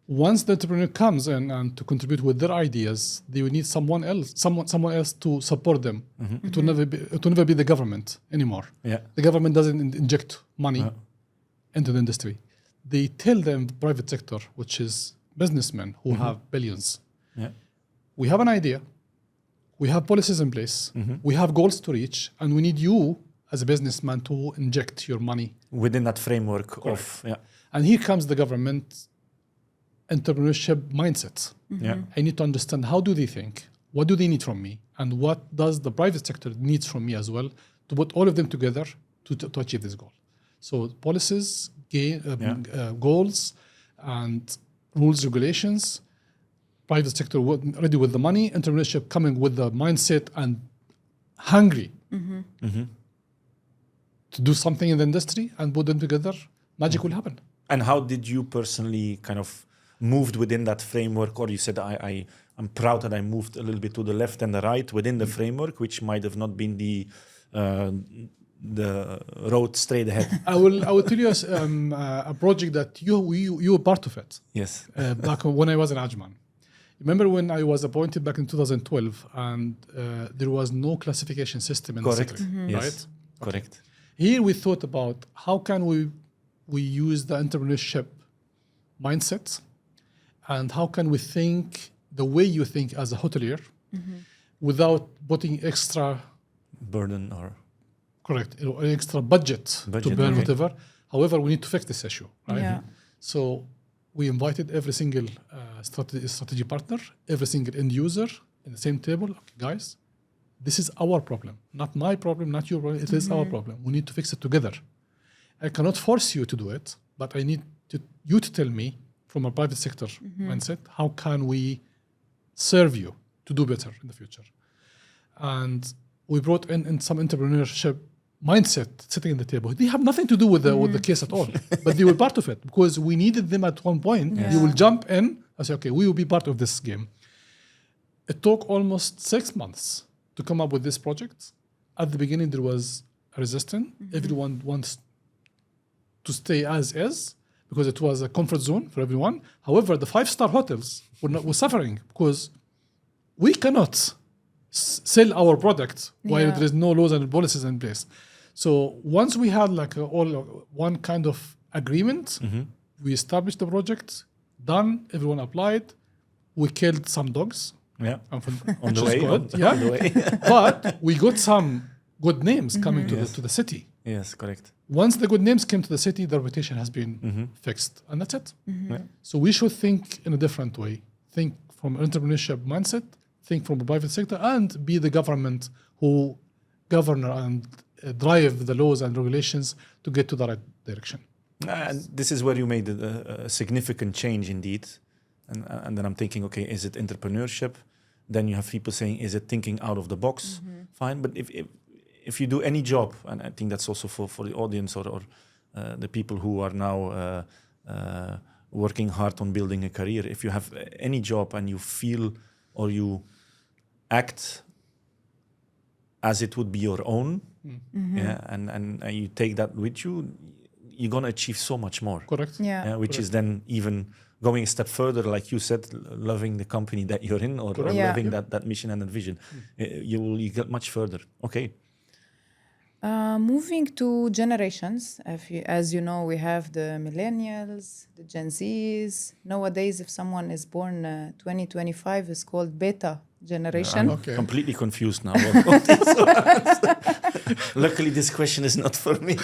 Speaker 2: Once the entrepreneur comes in and to contribute with their ideas, they will need someone else to support them. It will never be the government anymore.
Speaker 1: Yeah.
Speaker 2: The government doesn't inject money into the industry. They tell them the private sector, which is businessmen who have billions.
Speaker 1: Yeah.
Speaker 2: We have an idea. We have policies in place. We have goals to reach, and we need you as a businessman to inject your money
Speaker 1: Within that framework of
Speaker 2: And here comes the government entrepreneurship mindset. I need to understand, how do they think? What do they need from me? And what does the private sector needs from me as well, to put all of them together to achieve this goal. So policies, goals, and rules, regulations, private sector ready with the money, entrepreneurship coming with the mindset and hungry to do something in the industry and put them together, magic will happen.
Speaker 1: And how did you personally kind of moved within that framework, or you said I'm proud that I moved a little bit to the left and the right within the framework, which might have not been the road straight ahead.
Speaker 2: I will tell you a project that you were part of it.
Speaker 1: Yes.
Speaker 2: Back when I was in Ajman. Remember when I was appointed back in 2012 and there was no classification system in the city,
Speaker 1: Yes.
Speaker 2: right?
Speaker 1: Correct.
Speaker 2: Here we thought about how can we use the entrepreneurship mindset and how can we think the way you think as a hotelier without putting extra
Speaker 1: Burden or
Speaker 2: extra budget to burn whatever. However, we need to fix this issue, right?
Speaker 3: Yeah.
Speaker 2: So we invited every single strategy partner, every single end user in the same table. Okay, guys, this is our problem, not my problem, not your problem. It is our problem. We need to fix it together. I cannot force you to do it, but I need you to tell me from a private sector mindset, how can we serve you to do better in the future? And we brought in some entrepreneurship mindset sitting in the table. They have nothing to do with the case at all, but they were part of it because we needed them at one point. They will jump in and say, okay, we will be part of this game. It took almost 6 months to come up with this project. At the beginning, there was a resistance. Everyone wants to stay as is because it was a comfort zone for everyone. However, the 5-star hotels were suffering because we cannot sell our product while there is no laws and policies in place. So once we had like one kind of agreement, we established the project, done, everyone applied, we killed some dogs.
Speaker 1: Yeah.
Speaker 2: On the way. Good,
Speaker 1: on the way.
Speaker 2: But we got some good names coming to the city.
Speaker 1: Yes, correct.
Speaker 2: Once the good names came to the city, the reputation has been fixed, and that's it.
Speaker 1: Yeah.
Speaker 2: So we should think in a different way. Think from an entrepreneurship mindset, think from the private sector, and be the government who govern and drive the laws and regulations to get to the right direction.
Speaker 1: And this is where you made a significant change indeed. And then I'm thinking, okay, is it entrepreneurship? Then you have people saying, is it thinking out of the box? Fine. But if you do any job, and I think that's also for the audience or the people who are now working hard on building a career, if you have any job and you feel or you act as it would be your own, and you take that with you, you're going to achieve so much more.
Speaker 2: Correct.
Speaker 3: Yeah.
Speaker 1: Which is then even going a step further, like you said, loving the company that you're in or loving that mission and that vision. You get much further. Okay.
Speaker 3: Moving to generations, as you know, we have the millennials, the Gen Zs. Nowadays, if someone is born 2025, it's called beta generation.
Speaker 1: I'm completely confused now. Luckily, this question is not for me.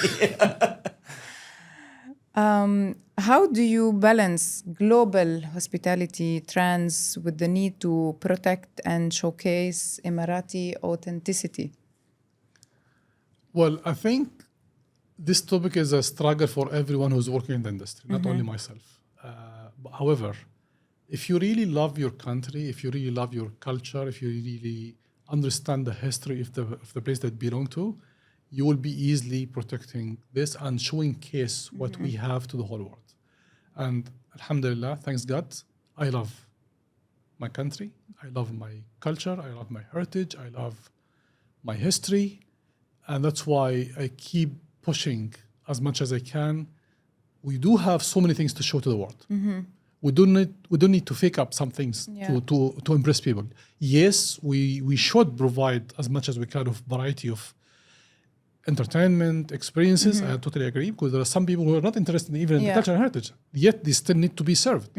Speaker 3: How do you balance global hospitality trends with the need to protect and showcase Emirati authenticity?
Speaker 2: Well, I think this topic is a struggle for everyone who's working in the industry, not only myself. But however, if you really love your country, if you really love your culture, if you really understand the history of the place that you belong to, you will be easily protecting this and showing case what we have to the whole world. And alhamdulillah, thanks God, I love my country, I love my culture, I love my heritage, I love my history. And that's why I keep pushing as much as I can. We do have so many things to show to the world. We don't need to fake up some things to impress people. Yes, we should provide as much as we can of variety of entertainment, experiences. I totally agree, because there are some people who are not interested even in the culture and heritage, yet they still need to be served.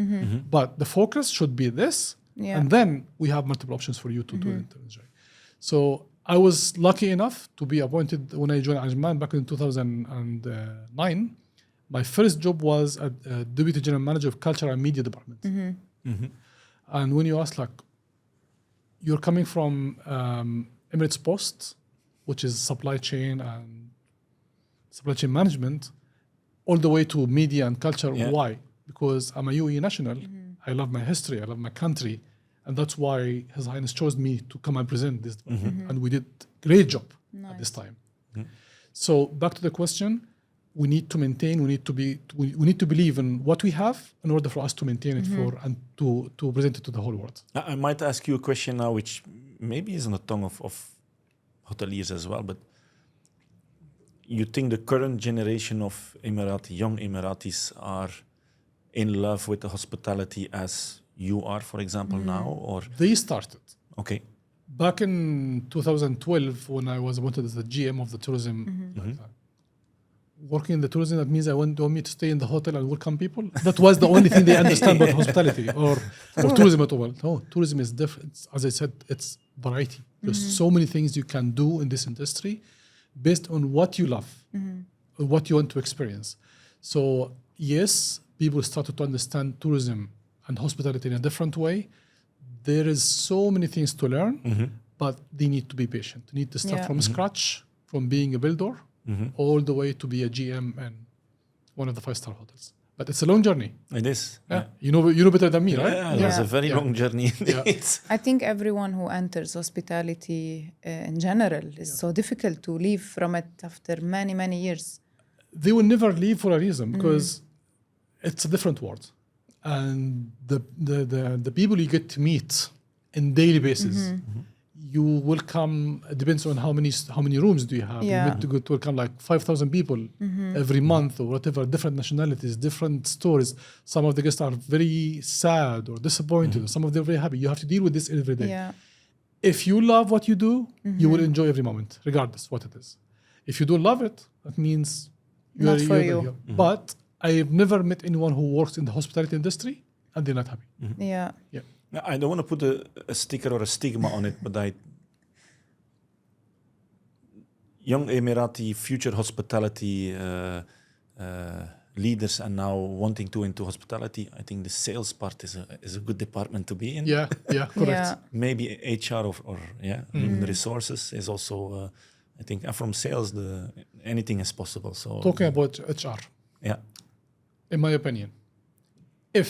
Speaker 2: But the focus should be this, and then we have multiple options for you to do it. So I was lucky enough to be appointed when I joined Ajman back in 2009. My first job was as Deputy General Manager of Culture and Media Department. And when you ask, like, you're coming from Emirates Post, which is supply chain and supply chain management, all the way to media and culture. Why? Because I'm a UAE national. I love my history. I love my country. And that's why His Highness chose me to come and present this. And we did a great job at this time. So back to the question, we need to maintain, we need to believe in what we have in order for us to maintain it and to present it to the whole world.
Speaker 1: I might ask you a question now, which maybe is on the tongue of hoteliers as well, but you think the current generation of young Emiratis are in love with the hospitality as you are, for example, now? Or
Speaker 2: They started.
Speaker 1: okay.
Speaker 2: Back in 2012, when I was appointed as the GM of the tourism, working in the tourism, that means they want me to stay in the hotel and welcome people. That was the only thing they understand about hospitality or tourism at all. No, tourism is different. As I said, it's variety. There's so many things you can do in this industry based on what you love, or what you want to experience. So yes, people started to understand tourism and hospitality in a different way. There is so many things to learn, but they need to be patient. They need to start from scratch, from being a builder, all the way to be a GM and one of the 5-star hotels. But it's a long journey.
Speaker 1: It is.
Speaker 2: Yeah. You know better than me, right?
Speaker 1: Yeah, it's a very long journey.
Speaker 3: I think everyone who enters hospitality in general is so difficult to leave from it after many, many years.
Speaker 2: They will never leave for a reason because it's a different world. And the people you get to meet in daily basis, you will come, it depends on how many rooms do you have. You get to welcome like 5,000 people every month or whatever, different nationalities, different stories. Some of the guests are very sad or disappointed, or some of them are very happy. You have to deal with this every day.
Speaker 3: Yeah.
Speaker 2: If you love what you do, you will enjoy every moment, regardless what it is. If you don't love it, that means
Speaker 3: Not for you.
Speaker 2: But I've never met anyone who works in the hospitality industry and they're not happy.
Speaker 3: Yeah.
Speaker 1: I don't want to put a sticker or a stigma on it, but young Emirati future hospitality leaders are now wanting to into hospitality. I think the sales part is a good department to be in.
Speaker 2: Yeah, correct.
Speaker 3: Yeah.
Speaker 1: Maybe HR or human resources is also. I think from sales, anything is possible. So
Speaker 2: talking about HR, in my opinion, if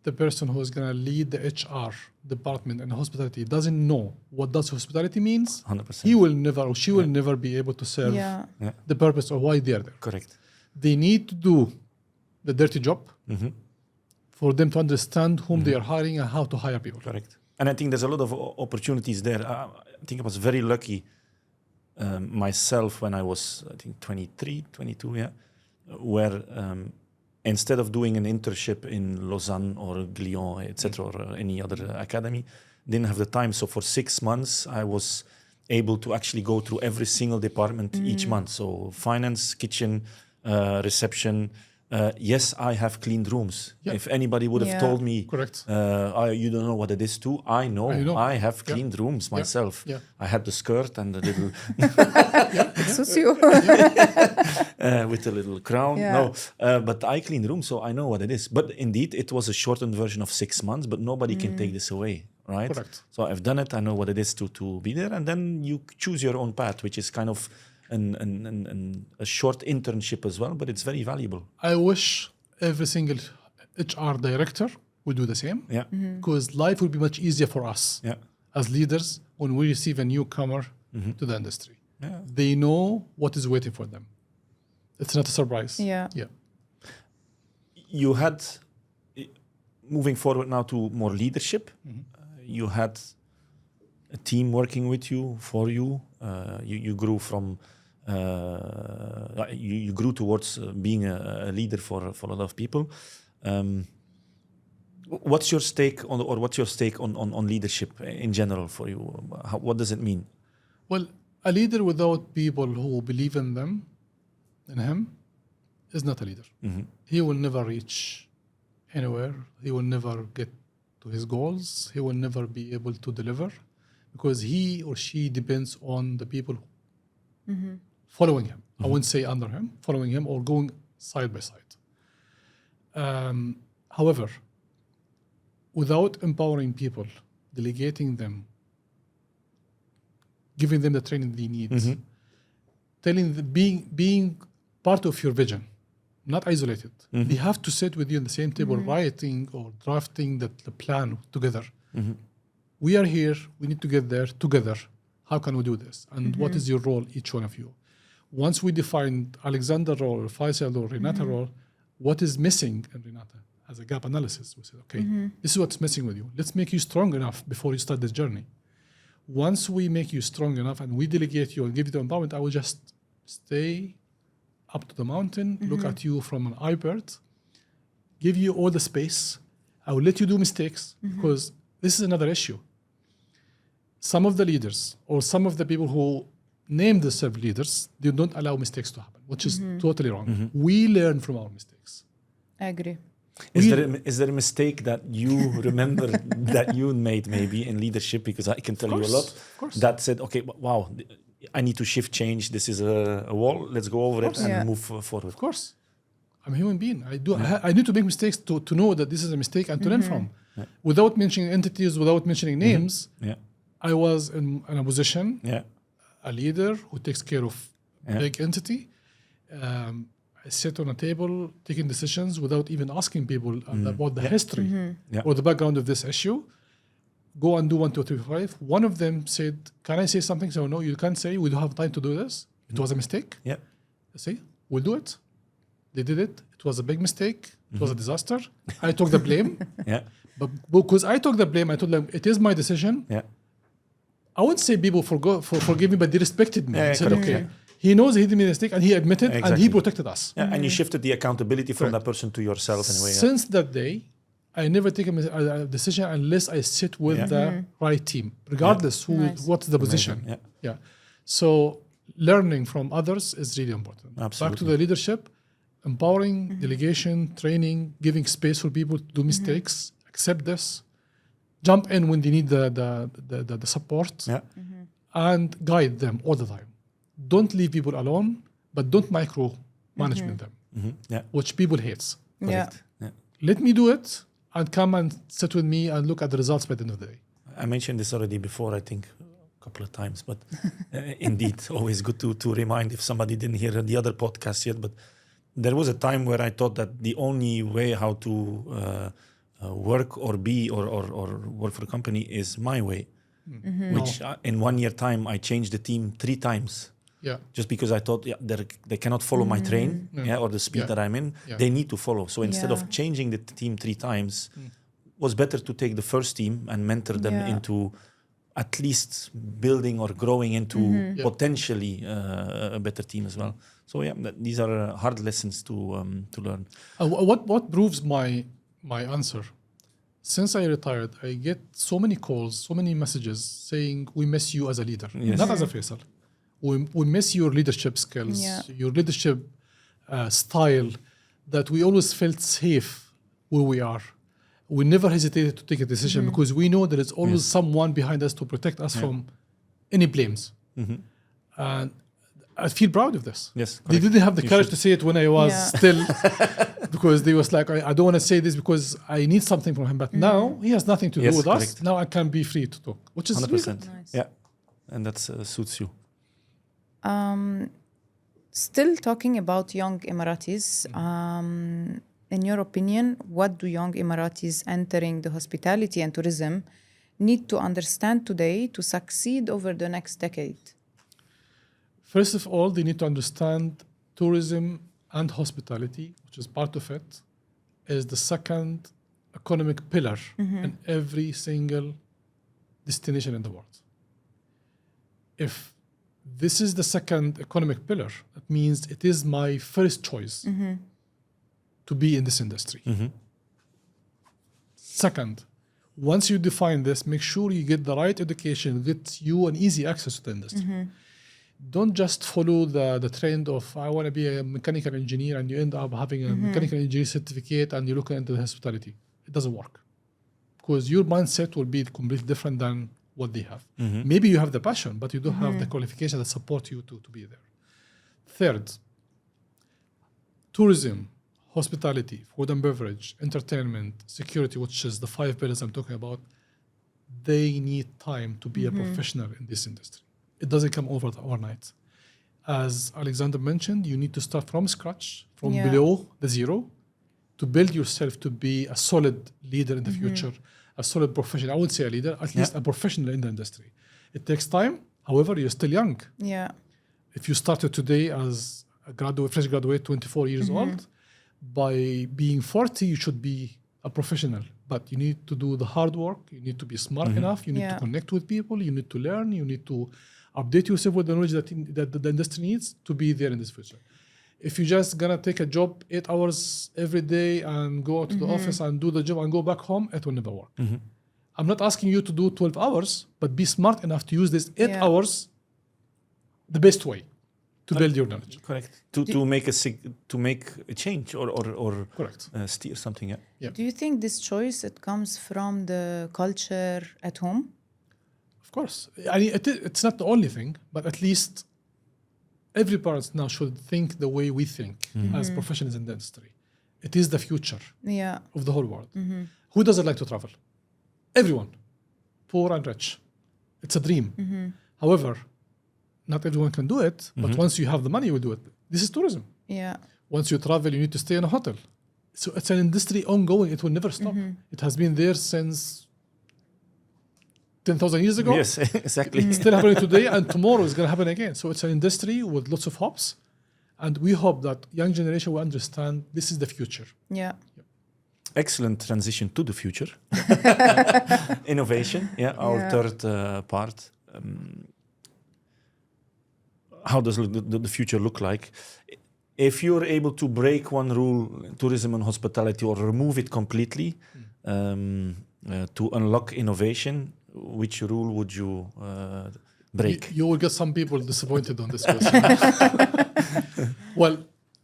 Speaker 2: the person who is going to lead the HR department in hospitality doesn't know what does hospitality means,
Speaker 1: 100%.
Speaker 2: he will never or she will never be able to serve the purpose of why they are there.
Speaker 1: Correct.
Speaker 2: They need to do the dirty job for them to understand whom they are hiring and how to hire people.
Speaker 1: Correct. And I think there's a lot of opportunities there. I think I was very lucky myself when I was, I think, 23, 22, where instead of doing an internship in Lausanne or Lyon, etc., or any other academy, didn't have the time. So for 6 months, I was able to actually go through every single department each month. So finance, kitchen, reception. Yes, I have cleaned rooms. If anybody would have told me,
Speaker 2: correct,
Speaker 1: you don't know what it is too, I know. I have cleaned rooms myself. I had the skirt and the little with a little crown. No, but I cleaned rooms, so I know what it is. But indeed, it was a shortened version of 6 months. But nobody can take this away, right?
Speaker 2: Correct.
Speaker 1: So I've done it. I know what it is to be there, and then you choose your own path, which is kind of a short internship as well, but it's very valuable.
Speaker 2: I wish every single HR director would do the same. Because life would be much easier for us as leaders when we receive a newcomer to the industry. They know what is waiting for them. It's not a surprise.
Speaker 1: You had, moving forward now to more leadership, you had a team working with you, for you. You grew from you grew towards being a leader for a lot of people. What's your stake on leadership in general for you? What does it mean?
Speaker 2: Well, a leader without people who believe in him, is not a leader. He will never reach anywhere. He will never get to his goals. He will never be able to deliver because he or she depends on the people following him. I wouldn't say under him, following him or going side by side. However, without empowering people, delegating them, giving them the training they need, telling them, being part of your vision, not isolated. They have to sit with you on the same table, writing or drafting the plan together. We are here, we need to get there together. How can we do this? And what is your role, each one of you? Once we defined Alexander's role, Faisal or Renata's role, what is missing in Renata as a gap analysis? We said, okay, this is what's missing with you. Let's make you strong enough before you start this journey. Once we make you strong enough and we delegate you and give you the empowerment, I will just stay up to the mountain, look at you from an iPad, give you all the space, I will let you do mistakes because this is another issue. Some of the leaders or some of the people who name themselves leaders, they don't allow mistakes to happen, which is totally wrong. We learn from our mistakes.
Speaker 3: I agree.
Speaker 1: Is there a mistake that you remember that you made maybe in leadership? Because I can tell you a lot that said, okay, wow, I need to shift change. This is a wall. Let's go over it and move forward.
Speaker 2: Of course. I'm a human being. I need to make mistakes to know that this is a mistake and to learn from.
Speaker 1: Yeah.
Speaker 2: Without mentioning entities, without mentioning names,
Speaker 1: Yeah.
Speaker 2: I was in a position,
Speaker 1: Yeah.
Speaker 2: a leader who takes care of a big entity. I sit on a table taking decisions without even asking people about the history or the background of this issue. Go and do 1, 2, 3, 5. One of them said, can I say something? So no, you can't say. We don't have time to do this. It was a mistake.
Speaker 1: Yeah.
Speaker 2: I say, we'll do it. They did it. It was a big mistake. It was a disaster. I took the blame.
Speaker 1: Yeah.
Speaker 2: But because I took the blame, I told them, it is my decision.
Speaker 1: Yeah.
Speaker 2: I wouldn't say people forgive me, but they respected me.
Speaker 1: Yeah,
Speaker 2: They said,
Speaker 1: correct,
Speaker 2: okay,
Speaker 1: yeah.
Speaker 2: he knows he did a mistake and he admitted and he
Speaker 1: Exactly.
Speaker 2: protected us.
Speaker 1: Yeah, and you shifted the accountability from that person to yourself in a way. Yeah.
Speaker 2: Since that day, I never take a decision unless I sit with the right team, regardless what's the position.
Speaker 1: Yeah.
Speaker 2: Yeah. So learning from others is really important.
Speaker 1: Absolutely.
Speaker 2: Back to the leadership, empowering, delegation, training, giving space for people to do mistakes, accept this, jump in when they need the support,
Speaker 1: Yeah.
Speaker 2: and guide them all the time. Don't leave people alone, but don't micromanage them,
Speaker 1: Yeah.
Speaker 2: which people hates.
Speaker 1: Correct. Yeah.
Speaker 2: Let me do it and come and sit with me and look at the results by the end of the day.
Speaker 1: I mentioned this already before, I think a couple of times, but indeed, always good to remind if somebody didn't hear the other podcast yet. But there was a time where I thought that the only way how to work or be or work for a company is my way, which in 1 year time, I changed the team 3 times.
Speaker 2: Yeah.
Speaker 1: Just because I thought they cannot follow my train or the speed that I'm in, they need to follow. So instead of changing the team 3 times, was better to take the first team and mentor them into at least building or growing into potentially a better team as well. So these are hard lessons to learn.
Speaker 2: What proves my answer? Since I retired, I get so many calls, so many messages saying we miss you as a leader, not as a Faisal. We miss your leadership skills, your leadership style, that we always felt safe where we are. We never hesitated to take a decision because we know there is always someone behind us to protect us from any blames. And I feel proud of this.
Speaker 1: Yes,
Speaker 2: they didn't have the courage to say it when I was still, because they was like, I don't want to say this because I need something from him. But now he has nothing to do with us. Now I can be free to talk, which is
Speaker 1: 100%.
Speaker 2: really
Speaker 3: Nice.
Speaker 1: Yeah, and that suits you.
Speaker 3: Still talking about young Emiratis, in your opinion, what do young Emiratis entering the hospitality and tourism need to understand today to succeed over the next decade?
Speaker 2: First of all, they need to understand tourism and hospitality, which is part of it, is the second economic pillar in every single destination in the world. If this is the second economic pillar, that means it is my first choice to be in this industry. Second, once you define this, make sure you get the right education, get you an easy access to the industry. Don't just follow the trend of I want to be a mechanical engineer and you end up having a mechanical engineer certificate and you're looking into the hospitality. It doesn't work because your mindset will be completely different than what they have. Maybe you have the passion, but you don't have the qualification that support you to be there. Third, tourism, hospitality, food and beverage, entertainment, security, which is the 5 pillars I'm talking about, they need time to be a professional in this industry. It doesn't come overnight. As Alexander mentioned, you need to start from scratch, from below the zero, to build yourself to be a solid leader in the future, a solid professional. I wouldn't say a leader, at least a professional in the industry. It takes time. However, you're still young.
Speaker 3: Yeah.
Speaker 2: If you started today as a fresh graduate, 24 years old, by being 40, you should be a professional. But you need to do the hard work. You need to be smart enough. You need to connect with people. You need to learn. You need to update yourself with the knowledge that the industry needs to be there in this future. If you're just gonna take a job 8 hours every day and go to the office and do the job and go back home, it will never work. I'm not asking you to do 12 hours, but be smart enough to use these 8 hours the best way to build your knowledge.
Speaker 1: Correct. To make a change or
Speaker 2: Correct.
Speaker 1: Steer something.
Speaker 2: Yeah.
Speaker 3: Do you think this choice it comes from the culture at home?
Speaker 2: Of course. I mean, it's not the only thing, but at least every parent now should think the way we think as professionals in the industry. It is the future of the whole world. Who doesn't like to travel? Everyone, poor and rich. It's a dream. However, not everyone can do it, but once you have the money, you will do it. This is tourism.
Speaker 3: Yeah.
Speaker 2: Once you travel, you need to stay in a hotel. So it's an industry ongoing. It will never stop. It has been there since 10,000 years ago.
Speaker 1: Yes, exactly.
Speaker 2: It's still happening today, and tomorrow is going to happen again. So it's an industry with lots of hopes, and we hope that young generation will understand this is the future.
Speaker 3: Yeah.
Speaker 1: Excellent transition to the future. Innovation, our third part. How does the future look like? If you're able to break one rule, tourism and hospitality, or remove it completely to unlock innovation, which rule would you break?
Speaker 2: You will get some people disappointed on this question. Well,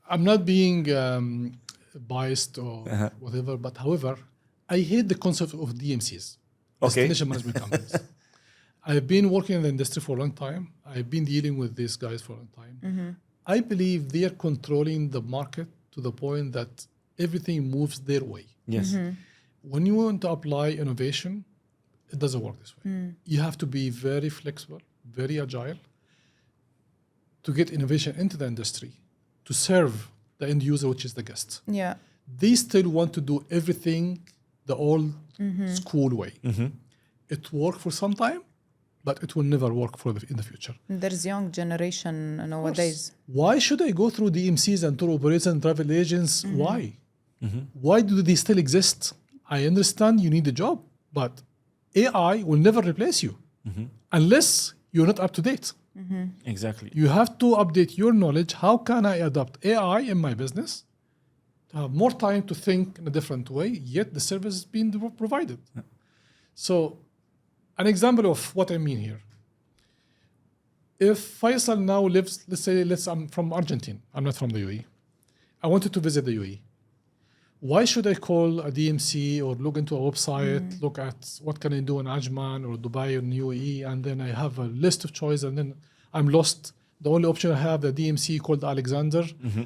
Speaker 2: I'm not being biased or whatever, but however, I hate the concept of DMCs, destination management companies. I've been working in the industry for a long time. I've been dealing with these guys for a long time. I believe they are controlling the market to the point that everything moves their way.
Speaker 1: Yes.
Speaker 2: When you want to apply innovation, it doesn't work this way. You have to be very flexible, very agile to get innovation into the industry, to serve the end user, which is the guest.
Speaker 3: Yeah.
Speaker 2: They still want to do everything the old school way. It worked for some time, but it will never work in the future.
Speaker 3: There's young generation nowadays.
Speaker 2: Why should I go through DMCs and tour operators and travel agents? Why? Why do they still exist? I understand you need a job, but AI will never replace you unless you're not up to date.
Speaker 1: Exactly.
Speaker 2: You have to update your knowledge. How can I adopt AI in my business to have more time to think in a different way, yet the service is being provided? So, an example of what I mean here. If Faisal now lives, I'm from Argentina. I'm not from the UAE. I wanted to visit the UAE. Why should I call a DMC or look into a website, look at what can I do in Ajman or Dubai or UAE, and then I have a list of choices, and then I'm lost. The only option I have, the DMC called Alexander.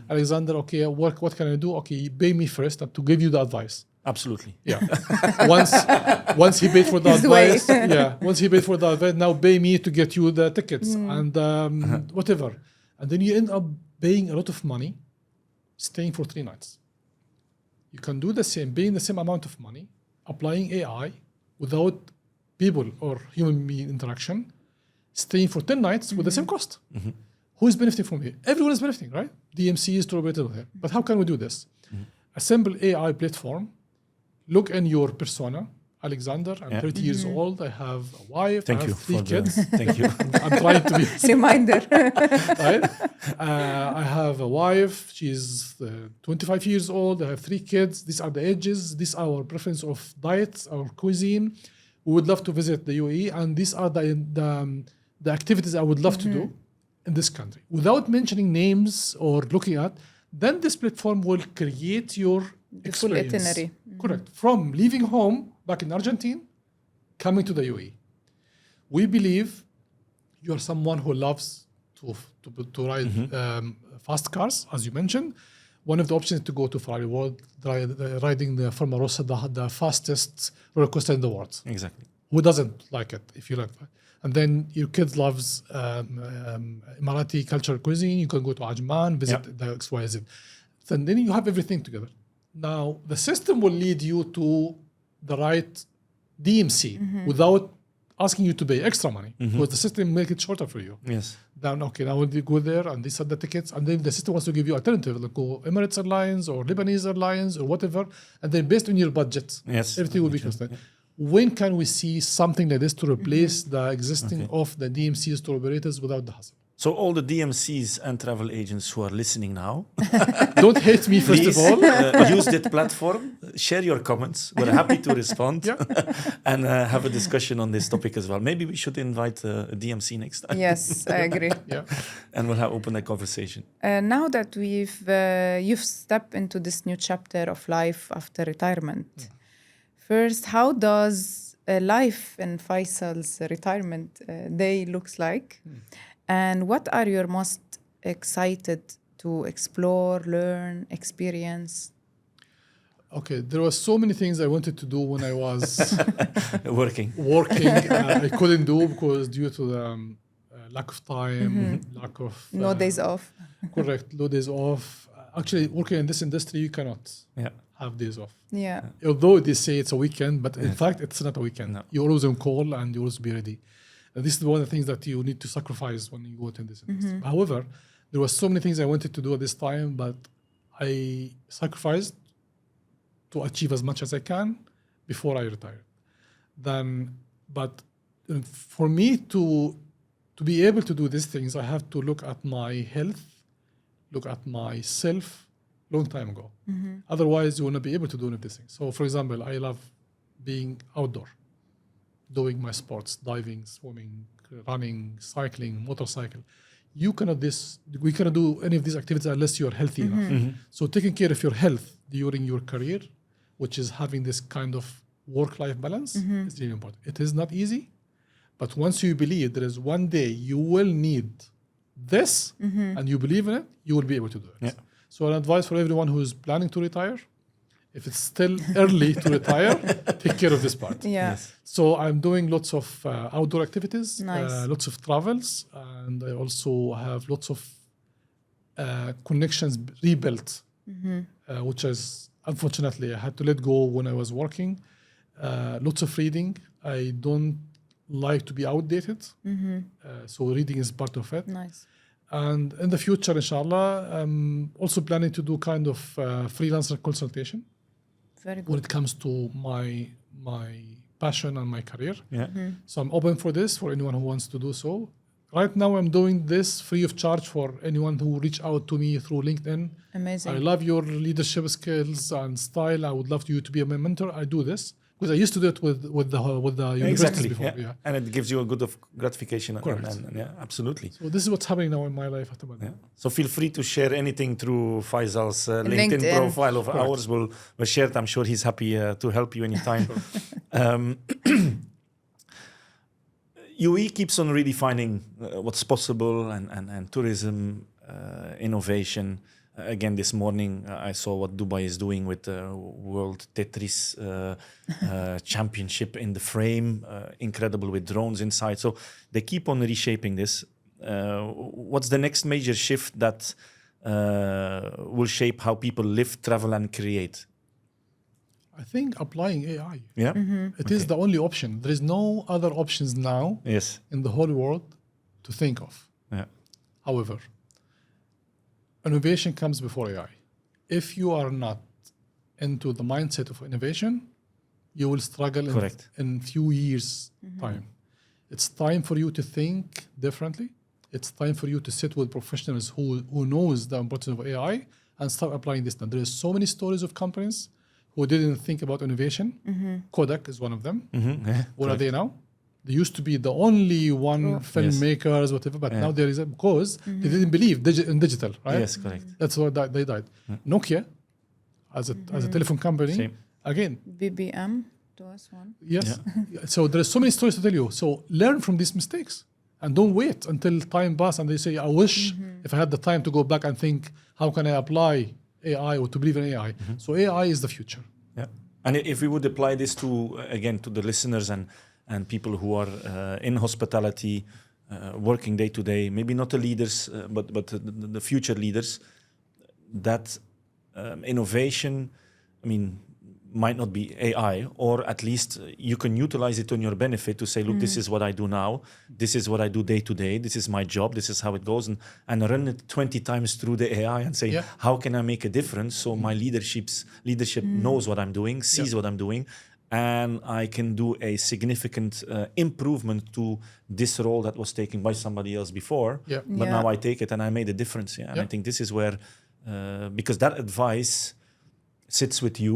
Speaker 2: Alexander, okay, what can I do? Okay, pay me first to give you the advice.
Speaker 1: Absolutely.
Speaker 2: Yeah. once he paid for the advice, once he paid for the advice, now pay me to get you the tickets and whatever. And then you end up paying a lot of money, staying for 3 nights. You can do the same, paying the same amount of money, applying AI without people or human being interaction, staying for 10 nights with the same cost. Who is benefiting from it? Everyone is benefiting, right? DMC is to here. But how can we do this? A simple AI platform. Look in your persona, Alexander. I'm 30 years old. I have a wife. I have 3 kids.
Speaker 1: Thank you.
Speaker 2: I'm trying to be
Speaker 3: Reminder.
Speaker 2: right. I have a wife. She's 25 years old. I have 3 kids. These are the ages. These are our preference of diet, our cuisine. We would love to visit the UAE, and these are the activities I would love to do in this country. Without mentioning names or looking at, then this platform will create your
Speaker 3: full
Speaker 2: experience.
Speaker 3: itinerary.
Speaker 2: Correct. From leaving home back in Argentina, coming to the UAE. We believe you are someone who loves to ride fast cars, as you mentioned. One of the options is to go to Ferrari World, riding the Formula Rossa, the fastest roller coaster in the world.
Speaker 1: Exactly.
Speaker 2: Who doesn't like it, if you like that? And then your kid loves Emirati cultural cuisine. You can go to Ajman, visit the XYZ. And then you have everything together. Now, the system will lead you to the right DMC without asking you to pay extra money because the system make it shorter for you.
Speaker 1: Yes.
Speaker 2: Then, okay, now we'll go there and these are the tickets. And then the system wants to give you alternative, like go Emirates Airlines or Lebanese Airlines or whatever. And then based on your budget, everything will be constant. When can we see something like this to replace the existing of the DMCs to operators without the hassle?
Speaker 1: So all the DMCs and travel agents who are listening now,
Speaker 2: Don't hate me, first
Speaker 1: please
Speaker 2: of all.
Speaker 1: use that platform, share your comments. We're happy to respond and have a discussion on this topic as well. Maybe we should invite a DMC next time.
Speaker 3: Yes, I agree.
Speaker 2: Yeah.
Speaker 1: And we'll have open that conversation.
Speaker 3: Now that you've stepped into this new chapter of life after retirement, first, how does life in Faisal's retirement day looks like? And what are you most excited to explore, learn, experience?
Speaker 2: Okay, there were so many things I wanted to do when I was
Speaker 1: Working.
Speaker 2: I couldn't do because due to the lack of time, lack of...
Speaker 3: No days off.
Speaker 2: Correct, no days off. Actually, working in this industry, you cannot have days off.
Speaker 3: Yeah.
Speaker 2: Although they say it's a weekend, but in fact, it's not a weekend.
Speaker 1: No.
Speaker 2: You're always on call and you always be ready. And this is one of the things that you need to sacrifice when you go into this industry. However, there were so many things I wanted to do at this time, but I sacrificed to achieve as much as I can before I retired. But for me to be able to do these things, I have to look at my health, look at myself long time ago. Otherwise, you will not be able to do any of these things. So, for example, I love being outdoor, doing my sports, diving, swimming, running, cycling, motorcycle. We cannot do any of these activities unless you are healthy enough. So taking care of your health during your career, which is having this kind of work-life balance, is really important. It is not easy, but once you believe there is one day you will need this and you believe in it, you will be able to do it.
Speaker 1: Yeah.
Speaker 2: So an advice for everyone who is planning to retire, if it's still early to retire, take care of this part.
Speaker 3: Yeah.
Speaker 1: Yes.
Speaker 2: So I'm doing lots of outdoor activities,
Speaker 3: Nice.
Speaker 2: lots of travels, and I also have lots of connections rebuilt, which is unfortunately I had to let go when I was working. Lots of reading. I don't like to be outdated, so reading is part of it.
Speaker 3: Nice.
Speaker 2: And in the future, inshallah, I'm also planning to do kind of freelancer consultation
Speaker 3: Very
Speaker 2: when
Speaker 3: good.
Speaker 2: it comes to my passion and my career.
Speaker 1: Yeah.
Speaker 2: So I'm open for this, for anyone who wants to do so. Right now, I'm doing this free of charge for anyone who reach out to me through LinkedIn.
Speaker 3: Amazing.
Speaker 2: I love your leadership skills and style. I would love you to be my mentor. I do this because I used to do it with the universities
Speaker 1: Exactly.
Speaker 2: before.
Speaker 1: Yeah. And it gives you a good of gratification.
Speaker 2: Correct.
Speaker 1: And yeah, absolutely.
Speaker 2: So this is what's happening now in my life at the moment.
Speaker 1: Yeah. So feel free to share anything through Faisal's LinkedIn
Speaker 3: LinkedIn.
Speaker 1: profile of
Speaker 2: Correct.
Speaker 1: ours. We'll share it. I'm sure he's happy to help you anytime. UAE keeps on redefining what's possible and tourism, innovation. Again, this morning I saw what Dubai is doing with the World Tetris Championship in the frame. Incredible with drones inside. So they keep on reshaping this. What's the next major shift that will shape how people live, travel, and create?
Speaker 2: I think applying AI.
Speaker 1: Yeah.
Speaker 2: It is the only option. There is no other options now
Speaker 1: Yes.
Speaker 2: in the whole world to think of.
Speaker 1: Yeah.
Speaker 2: However, innovation comes before AI. If you are not into the mindset of innovation, you will struggle in few years' time. It's time for you to think differently. It's time for you to sit with professionals who knows the importance of AI and start applying this now. There is so many stories of companies who didn't think about innovation. Kodak is one of them.
Speaker 1: Yeah.
Speaker 2: Where are they now? They used to be the only one filmmakers, whatever, but now there is because they didn't believe in digital, right?
Speaker 1: Yes, correct.
Speaker 2: That's why they died. Nokia, as a telephone company,
Speaker 1: Same.
Speaker 2: again,
Speaker 3: BBM to us one.
Speaker 2: yes. So there are so many stories to tell you. So learn from these mistakes and don't wait until time passes and they say, I wish if I had the time to go back and think, how can I apply AI or to believe in AI? So AI is the future.
Speaker 1: Yeah. And if we would apply this to, again, to the listeners and people who are in hospitality, working day to day, maybe not the leaders, but the future leaders, that innovation, I mean, might not be AI, or at least you can utilize it to your benefit to say, look, this is what I do now. This is what I do day to day. This is my job. This is how it goes. And run it 20 times through the AI and say, how can I make a difference? So my leadership knows what I'm doing, sees what I'm doing, and I can do a significant improvement to this role that was taken by somebody else before.
Speaker 2: Yeah.
Speaker 1: But
Speaker 3: Yeah.
Speaker 1: now I take it and I made a difference. Yeah. And
Speaker 2: Yeah.
Speaker 1: I think this is where, because that advice sits with you,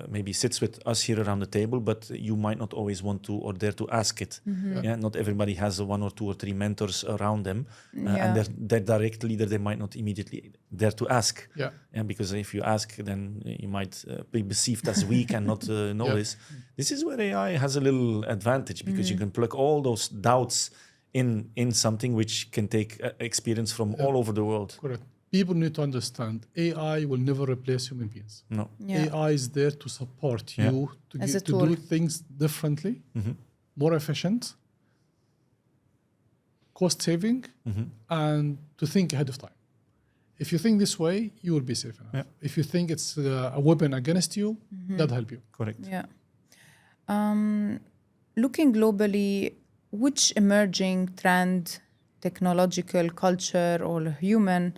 Speaker 1: maybe sits with us here around the table, but you might not always want to or dare to ask it. Yeah. Not everybody has one or two or three mentors around them, and their direct leader, they might not immediately dare to ask.
Speaker 2: Yeah.
Speaker 1: Yeah, because if you ask, then you might be perceived as weak and not know
Speaker 2: Yeah.
Speaker 1: this. This is where AI has a little advantage, because you can plug all those doubts in something which can take experience from all over the world.
Speaker 2: Correct. People need to understand AI will never replace human beings.
Speaker 1: No.
Speaker 3: Yeah.
Speaker 2: AI is there to support
Speaker 1: Yeah.
Speaker 2: you to,
Speaker 3: As a
Speaker 2: to
Speaker 3: tool.
Speaker 2: do things differently, more efficient, cost saving, and to think ahead of time. If you think this way, you will be safe enough.
Speaker 1: Yeah.
Speaker 2: If you think it's a weapon against you, that'll help you.
Speaker 1: Correct.
Speaker 3: Yeah. Looking globally, which emerging trend, technological, culture, or human,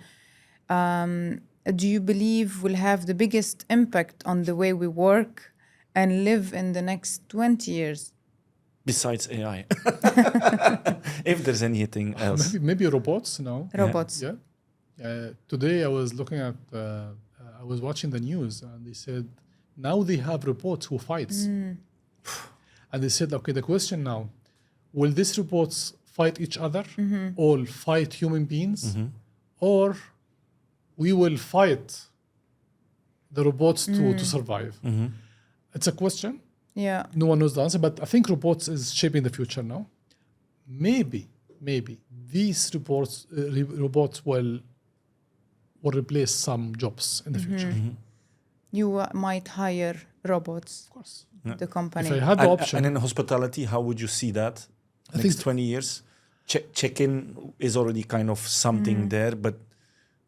Speaker 3: do you believe will have the biggest impact on the way we work and live in the next 20 years?
Speaker 1: Besides AI, if there's anything else.
Speaker 2: Maybe robots now.
Speaker 3: Robots.
Speaker 2: Yeah. Today I was looking at, I was watching the news, and they said now they have robots who fights. And they said, okay, the question now, will these robots fight each other or fight human beings, or we will fight the robots to survive? It's a question.
Speaker 3: Yeah.
Speaker 2: No one knows the answer, but I think robots is shaping the future now. Maybe these robots will replace some jobs in the future.
Speaker 3: You might hire robots,
Speaker 2: Of course.
Speaker 3: the company.
Speaker 2: If I had the option,
Speaker 1: And in hospitality, how would you see that?
Speaker 2: I
Speaker 1: Next
Speaker 2: think
Speaker 1: 20 years? Check-in is already kind of something there, but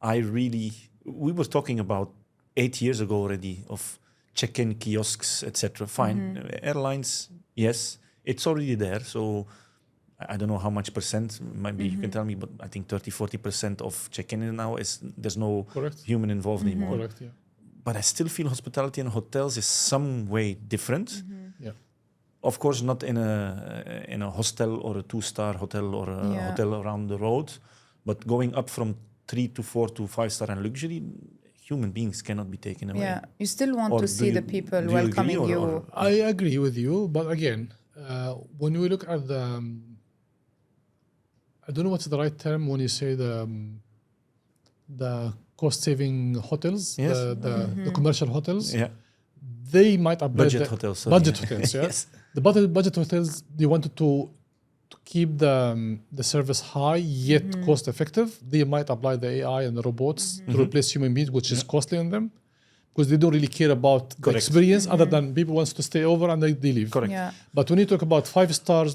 Speaker 1: we were talking about 8 years ago already of check-in kiosks, etc. Fine. Airlines, yes, it's already there. So I don't know how much percent, maybe you can tell me, but I think 30-40% of check-in now there's no
Speaker 2: Correct.
Speaker 1: human involved anymore.
Speaker 2: correct, yeah.
Speaker 1: But I still feel hospitality and hotels is some way different.
Speaker 2: Yeah.
Speaker 1: Of course, not in a hostel or a 2-star hotel or a hotel around the road, but going up from 3 to 4 to 5-star and luxury, human beings cannot be taken away.
Speaker 3: Yeah, you still want
Speaker 1: Or
Speaker 3: to
Speaker 1: do
Speaker 3: see
Speaker 1: you-
Speaker 3: the people
Speaker 1: do you agree
Speaker 3: welcoming
Speaker 1: or-
Speaker 3: you.
Speaker 1: or-
Speaker 2: I agree with you, but again, when we look at the, I don't know what's the right term when you say the cost-saving hotels,
Speaker 1: Yes.
Speaker 2: the commercial hotels.
Speaker 1: Yeah.
Speaker 2: They might apply
Speaker 1: Budget hotels, sorry.
Speaker 2: Budget hotels, yeah.
Speaker 1: Yes.
Speaker 2: The budget hotels, they wanted to keep the service high yet cost effective. They might apply the AI and the robots to replace human beings, which is costly on them, because they don't really care about the
Speaker 1: Correct.
Speaker 2: experience other than people wants to stay over and they leave.
Speaker 1: Correct.
Speaker 3: Yeah.
Speaker 2: But when you talk about 5-star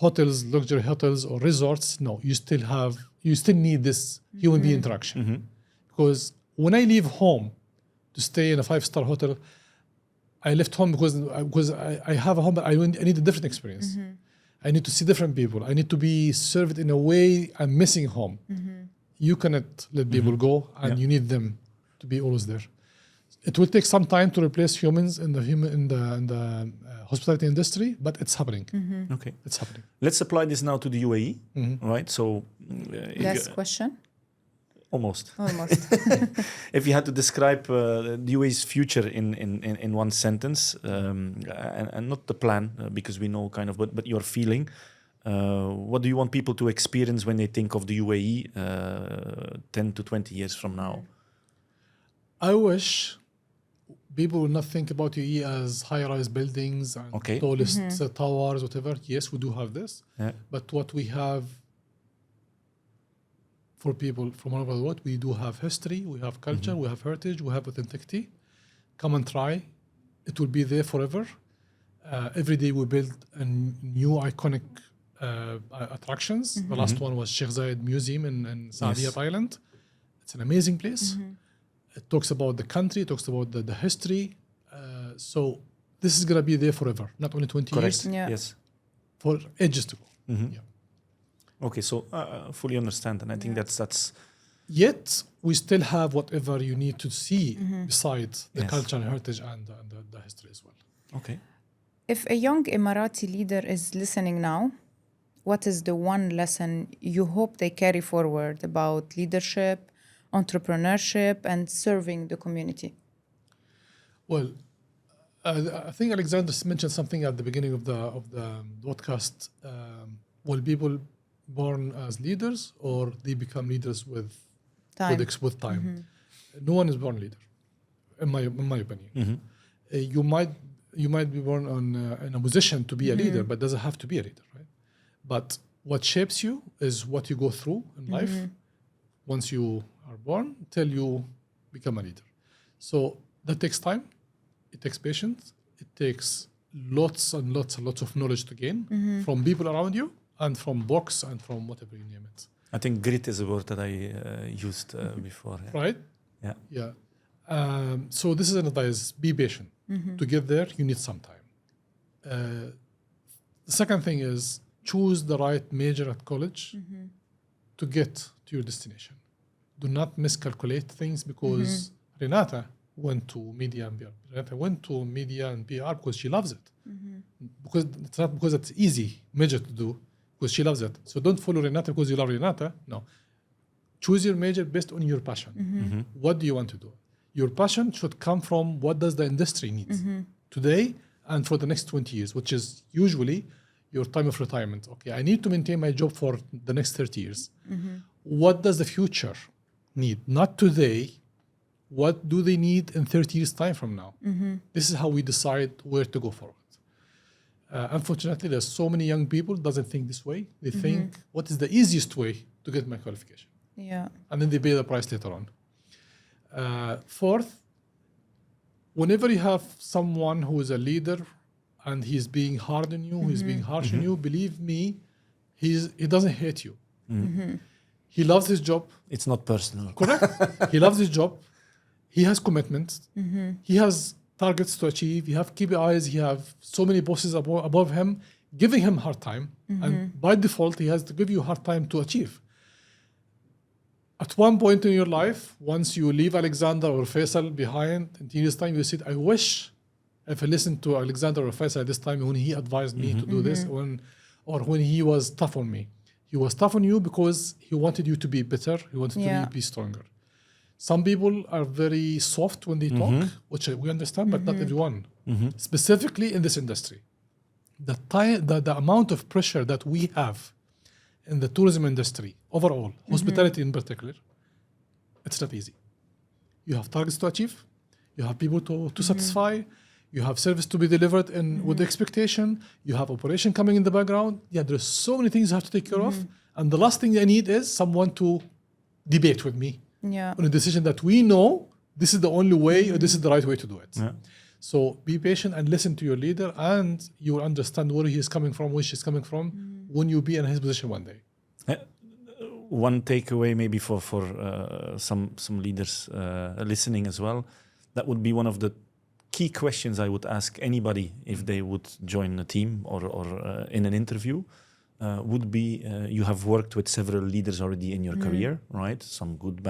Speaker 2: hotels, luxury hotels or resorts, no, you still need this human being interaction. Because when I leave home to stay in a 5-star hotel, I left home because I have a home, but I need a different experience. I need to see different people. I need to be served in a way I'm missing home. You cannot let people go, and you need them to be always there. It will take some time to replace humans in the hospitality industry, but it's happening.
Speaker 1: Okay.
Speaker 2: It's happening.
Speaker 1: Let's apply this now to the UAE, right? So,
Speaker 3: Last question.
Speaker 1: almost.
Speaker 3: Almost.
Speaker 1: If you had to describe the UAE's future in one sentence, and not the plan, because we know kind of, but your feeling, what do you want people to experience when they think of the UAE 10 to 20 years from now?
Speaker 2: I wish people will not think about UAE as high-rise buildings and
Speaker 1: Okay.
Speaker 2: tallest towers, whatever. Yes, we do have this.
Speaker 1: Yeah.
Speaker 2: But what we have for people from all over the world, we do have history, we have culture, we have heritage, we have authenticity. Come and try. It will be there forever. Every day we build a new iconic attractions. The last one was Sheikh Zayed Museum in Saadiyat Island. It's an amazing place. It talks about the country, it talks about the history. So this is going to be there forever, not only 20
Speaker 1: Correct.
Speaker 2: years,
Speaker 3: Yeah.
Speaker 1: Yes.
Speaker 2: for ages to go. Yeah.
Speaker 1: Okay, so fully understand, and I think that's
Speaker 2: Yet we still have whatever you need to see besides the
Speaker 1: Yes.
Speaker 2: culture and heritage and the history as well.
Speaker 1: okay.
Speaker 3: If a young Emirati leader is listening now, what is the one lesson you hope they carry forward about leadership, entrepreneurship, and serving the community?
Speaker 2: Well, I think Alexander mentioned something at the beginning of the podcast. Will people born as leaders, or they become leaders with
Speaker 3: Time.
Speaker 2: with time? No one is born leader, in my opinion. You might be born in a position to be a leader, but doesn't have to be a leader, right? But what shapes you is what you go through in life once you are born till you become a leader. So that takes time. It takes patience. It takes lots and lots and lots of knowledge to gain from people around you and from books and from whatever you name it.
Speaker 1: I think grit is a word that I used before. Yeah.
Speaker 2: Right?
Speaker 1: Yeah.
Speaker 2: Yeah. So this is an advice. Be patient. To get there, you need some time. The second thing is choose the right major at college to get to your destination. Do not miscalculate things because Renata went to media and PR. Renata went to media and PR because she loves it. Because it's not because it's easy major to do, because she loves it. So don't follow Renata because you love Renata. No. Choose your major based on your passion. What do you want to do? Your passion should come from what does the industry need today and for the next 20 years, which is usually your time of retirement. Okay, I need to maintain my job for the next 30 years. What does the future need? Not today. What do they need in 30 years' time from now? This is how we decide where to go forward. Unfortunately, there's so many young people doesn't think this way. They think, what is the easiest way to get my qualification?
Speaker 3: Yeah.
Speaker 2: And then they pay the price later on. Fourth, whenever you have someone who is a leader and he's being hard on you, he's being harsh on you, believe me, he doesn't hate you. He loves his job.
Speaker 1: It's not personal.
Speaker 2: Correct. He loves his job. He has commitments. He has targets to achieve. He have KPIs. He have so many bosses above him giving him hard time. And by default, he has to give you a hard time to achieve. At one point in your life, once you leave Alexander or Faisal behind, in 10 years' time, you said, I wish if I listened to Alexander or Faisal at this time when he advised me to do this, or when he was tough on me. He was tough on you because he wanted you to be better. He wanted you to be stronger. Some people are very soft when they talk, which we understand, but not everyone. Specifically in this industry. The amount of pressure that we have in the tourism industry overall, hospitality in particular, it's not easy. You have targets to achieve. You have people to satisfy. You have service to be delivered with expectation. You have operation coming in the background. Yeah, there's so many things you have to take care of. And the last thing I need is someone to debate with me on a decision that we know this is the only way or this is the right way to do it. Yeah. So be patient and listen to your leader, and you will understand where he is coming from, where she's coming from, when you be in his position one day.
Speaker 1: One takeaway maybe for some leaders listening as well, that would be one of the key questions I would ask anybody if they would join a team or in an interview, would be you have worked with several leaders already in your career, right? Some good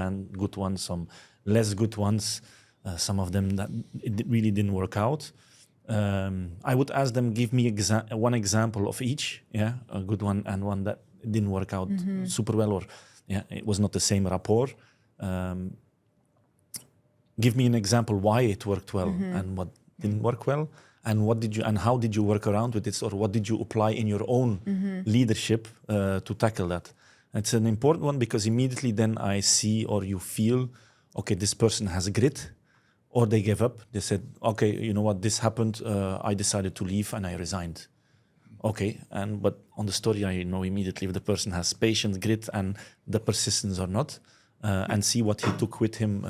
Speaker 1: ones, some less good ones, some of them that it really didn't work out. I would ask them, give me one example of each, a good one and one that didn't work out super well, or it was not the same rapport. Give me an example why it worked well and what didn't work well, and how did you work around with this, or what did you apply in your own leadership to tackle that? It's an important one because immediately then I see, or you feel, okay, this person has grit, or they gave up. They said, okay, you know what, this happened. I decided to leave and I resigned. Okay, but on the story, I know immediately if the person has patience, grit, and the persistence or not, and see what he took with him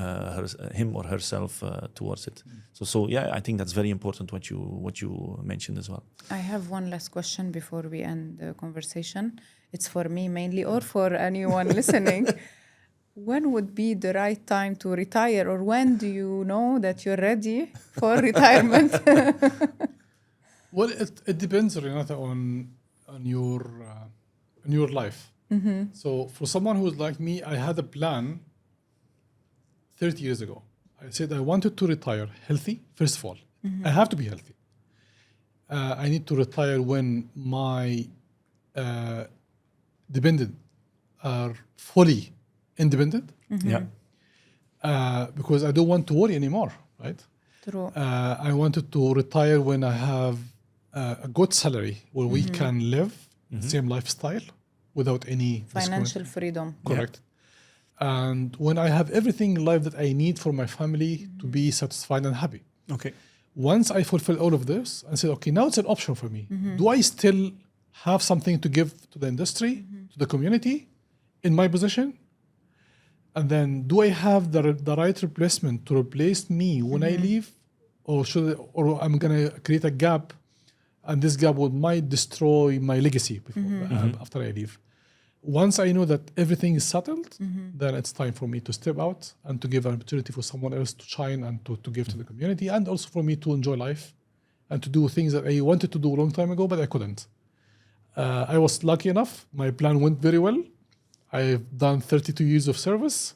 Speaker 1: or herself towards it. So I think that's very important what you mentioned as well.
Speaker 3: I have one last question before we end the conversation. It's for me mainly, or for anyone listening. When would be the right time to retire, or when do you know that you're ready for retirement?
Speaker 2: Well, it depends, Renata, on your life. So for someone who is like me, I had a plan 30 years ago. I said I wanted to retire healthy, first of all. I have to be healthy. I need to retire when my dependent are fully independent.
Speaker 1: Yeah.
Speaker 2: Because I don't want to worry anymore, right?
Speaker 3: True.
Speaker 2: I wanted to retire when I have a good salary where we can live same lifestyle without any
Speaker 3: Financial freedom.
Speaker 2: Correct. And when I have everything in life that I need for my family to be satisfied and happy.
Speaker 1: Okay.
Speaker 2: Once I fulfill all of this and say, okay, now it's an option for me. Do I still have something to give to the industry, to the community in my position? And then do I have the right replacement to replace me when I leave? Or I'm going to create a gap, and this gap might destroy my legacy after I leave. Once I know that everything is settled, then it's time for me to step out and to give an opportunity for someone else to shine and to give to the community, and also for me to enjoy life and to do things that I wanted to do a long time ago, but I couldn't. I was lucky enough. My plan went very well. I've done 32 years of service.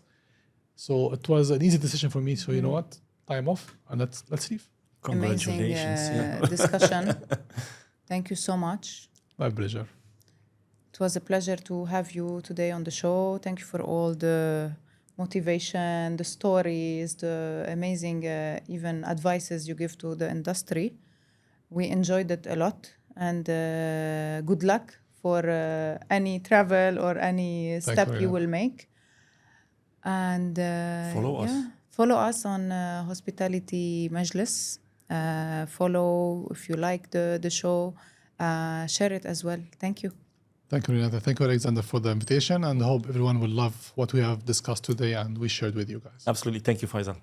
Speaker 2: So it was an easy decision for me. So you know what? Time off, and let's leave.
Speaker 1: Congratulations.
Speaker 3: Amazing discussion. Thank you so much.
Speaker 2: My pleasure.
Speaker 3: It was a pleasure to have you today on the show. Thank you for all the motivation, the stories, the amazing even advices you give to the industry. We enjoyed it a lot, and good luck for any travel or any step you will make. And follow us on Hospitality Majlis. Follow if you like the show. Share it as well. Thank you.
Speaker 2: Thank you, Renata. Thank you, Alexander, for the invitation, and I hope everyone will love what we have discussed today and we shared with you guys.
Speaker 1: Absolutely. Thank you, Faisal.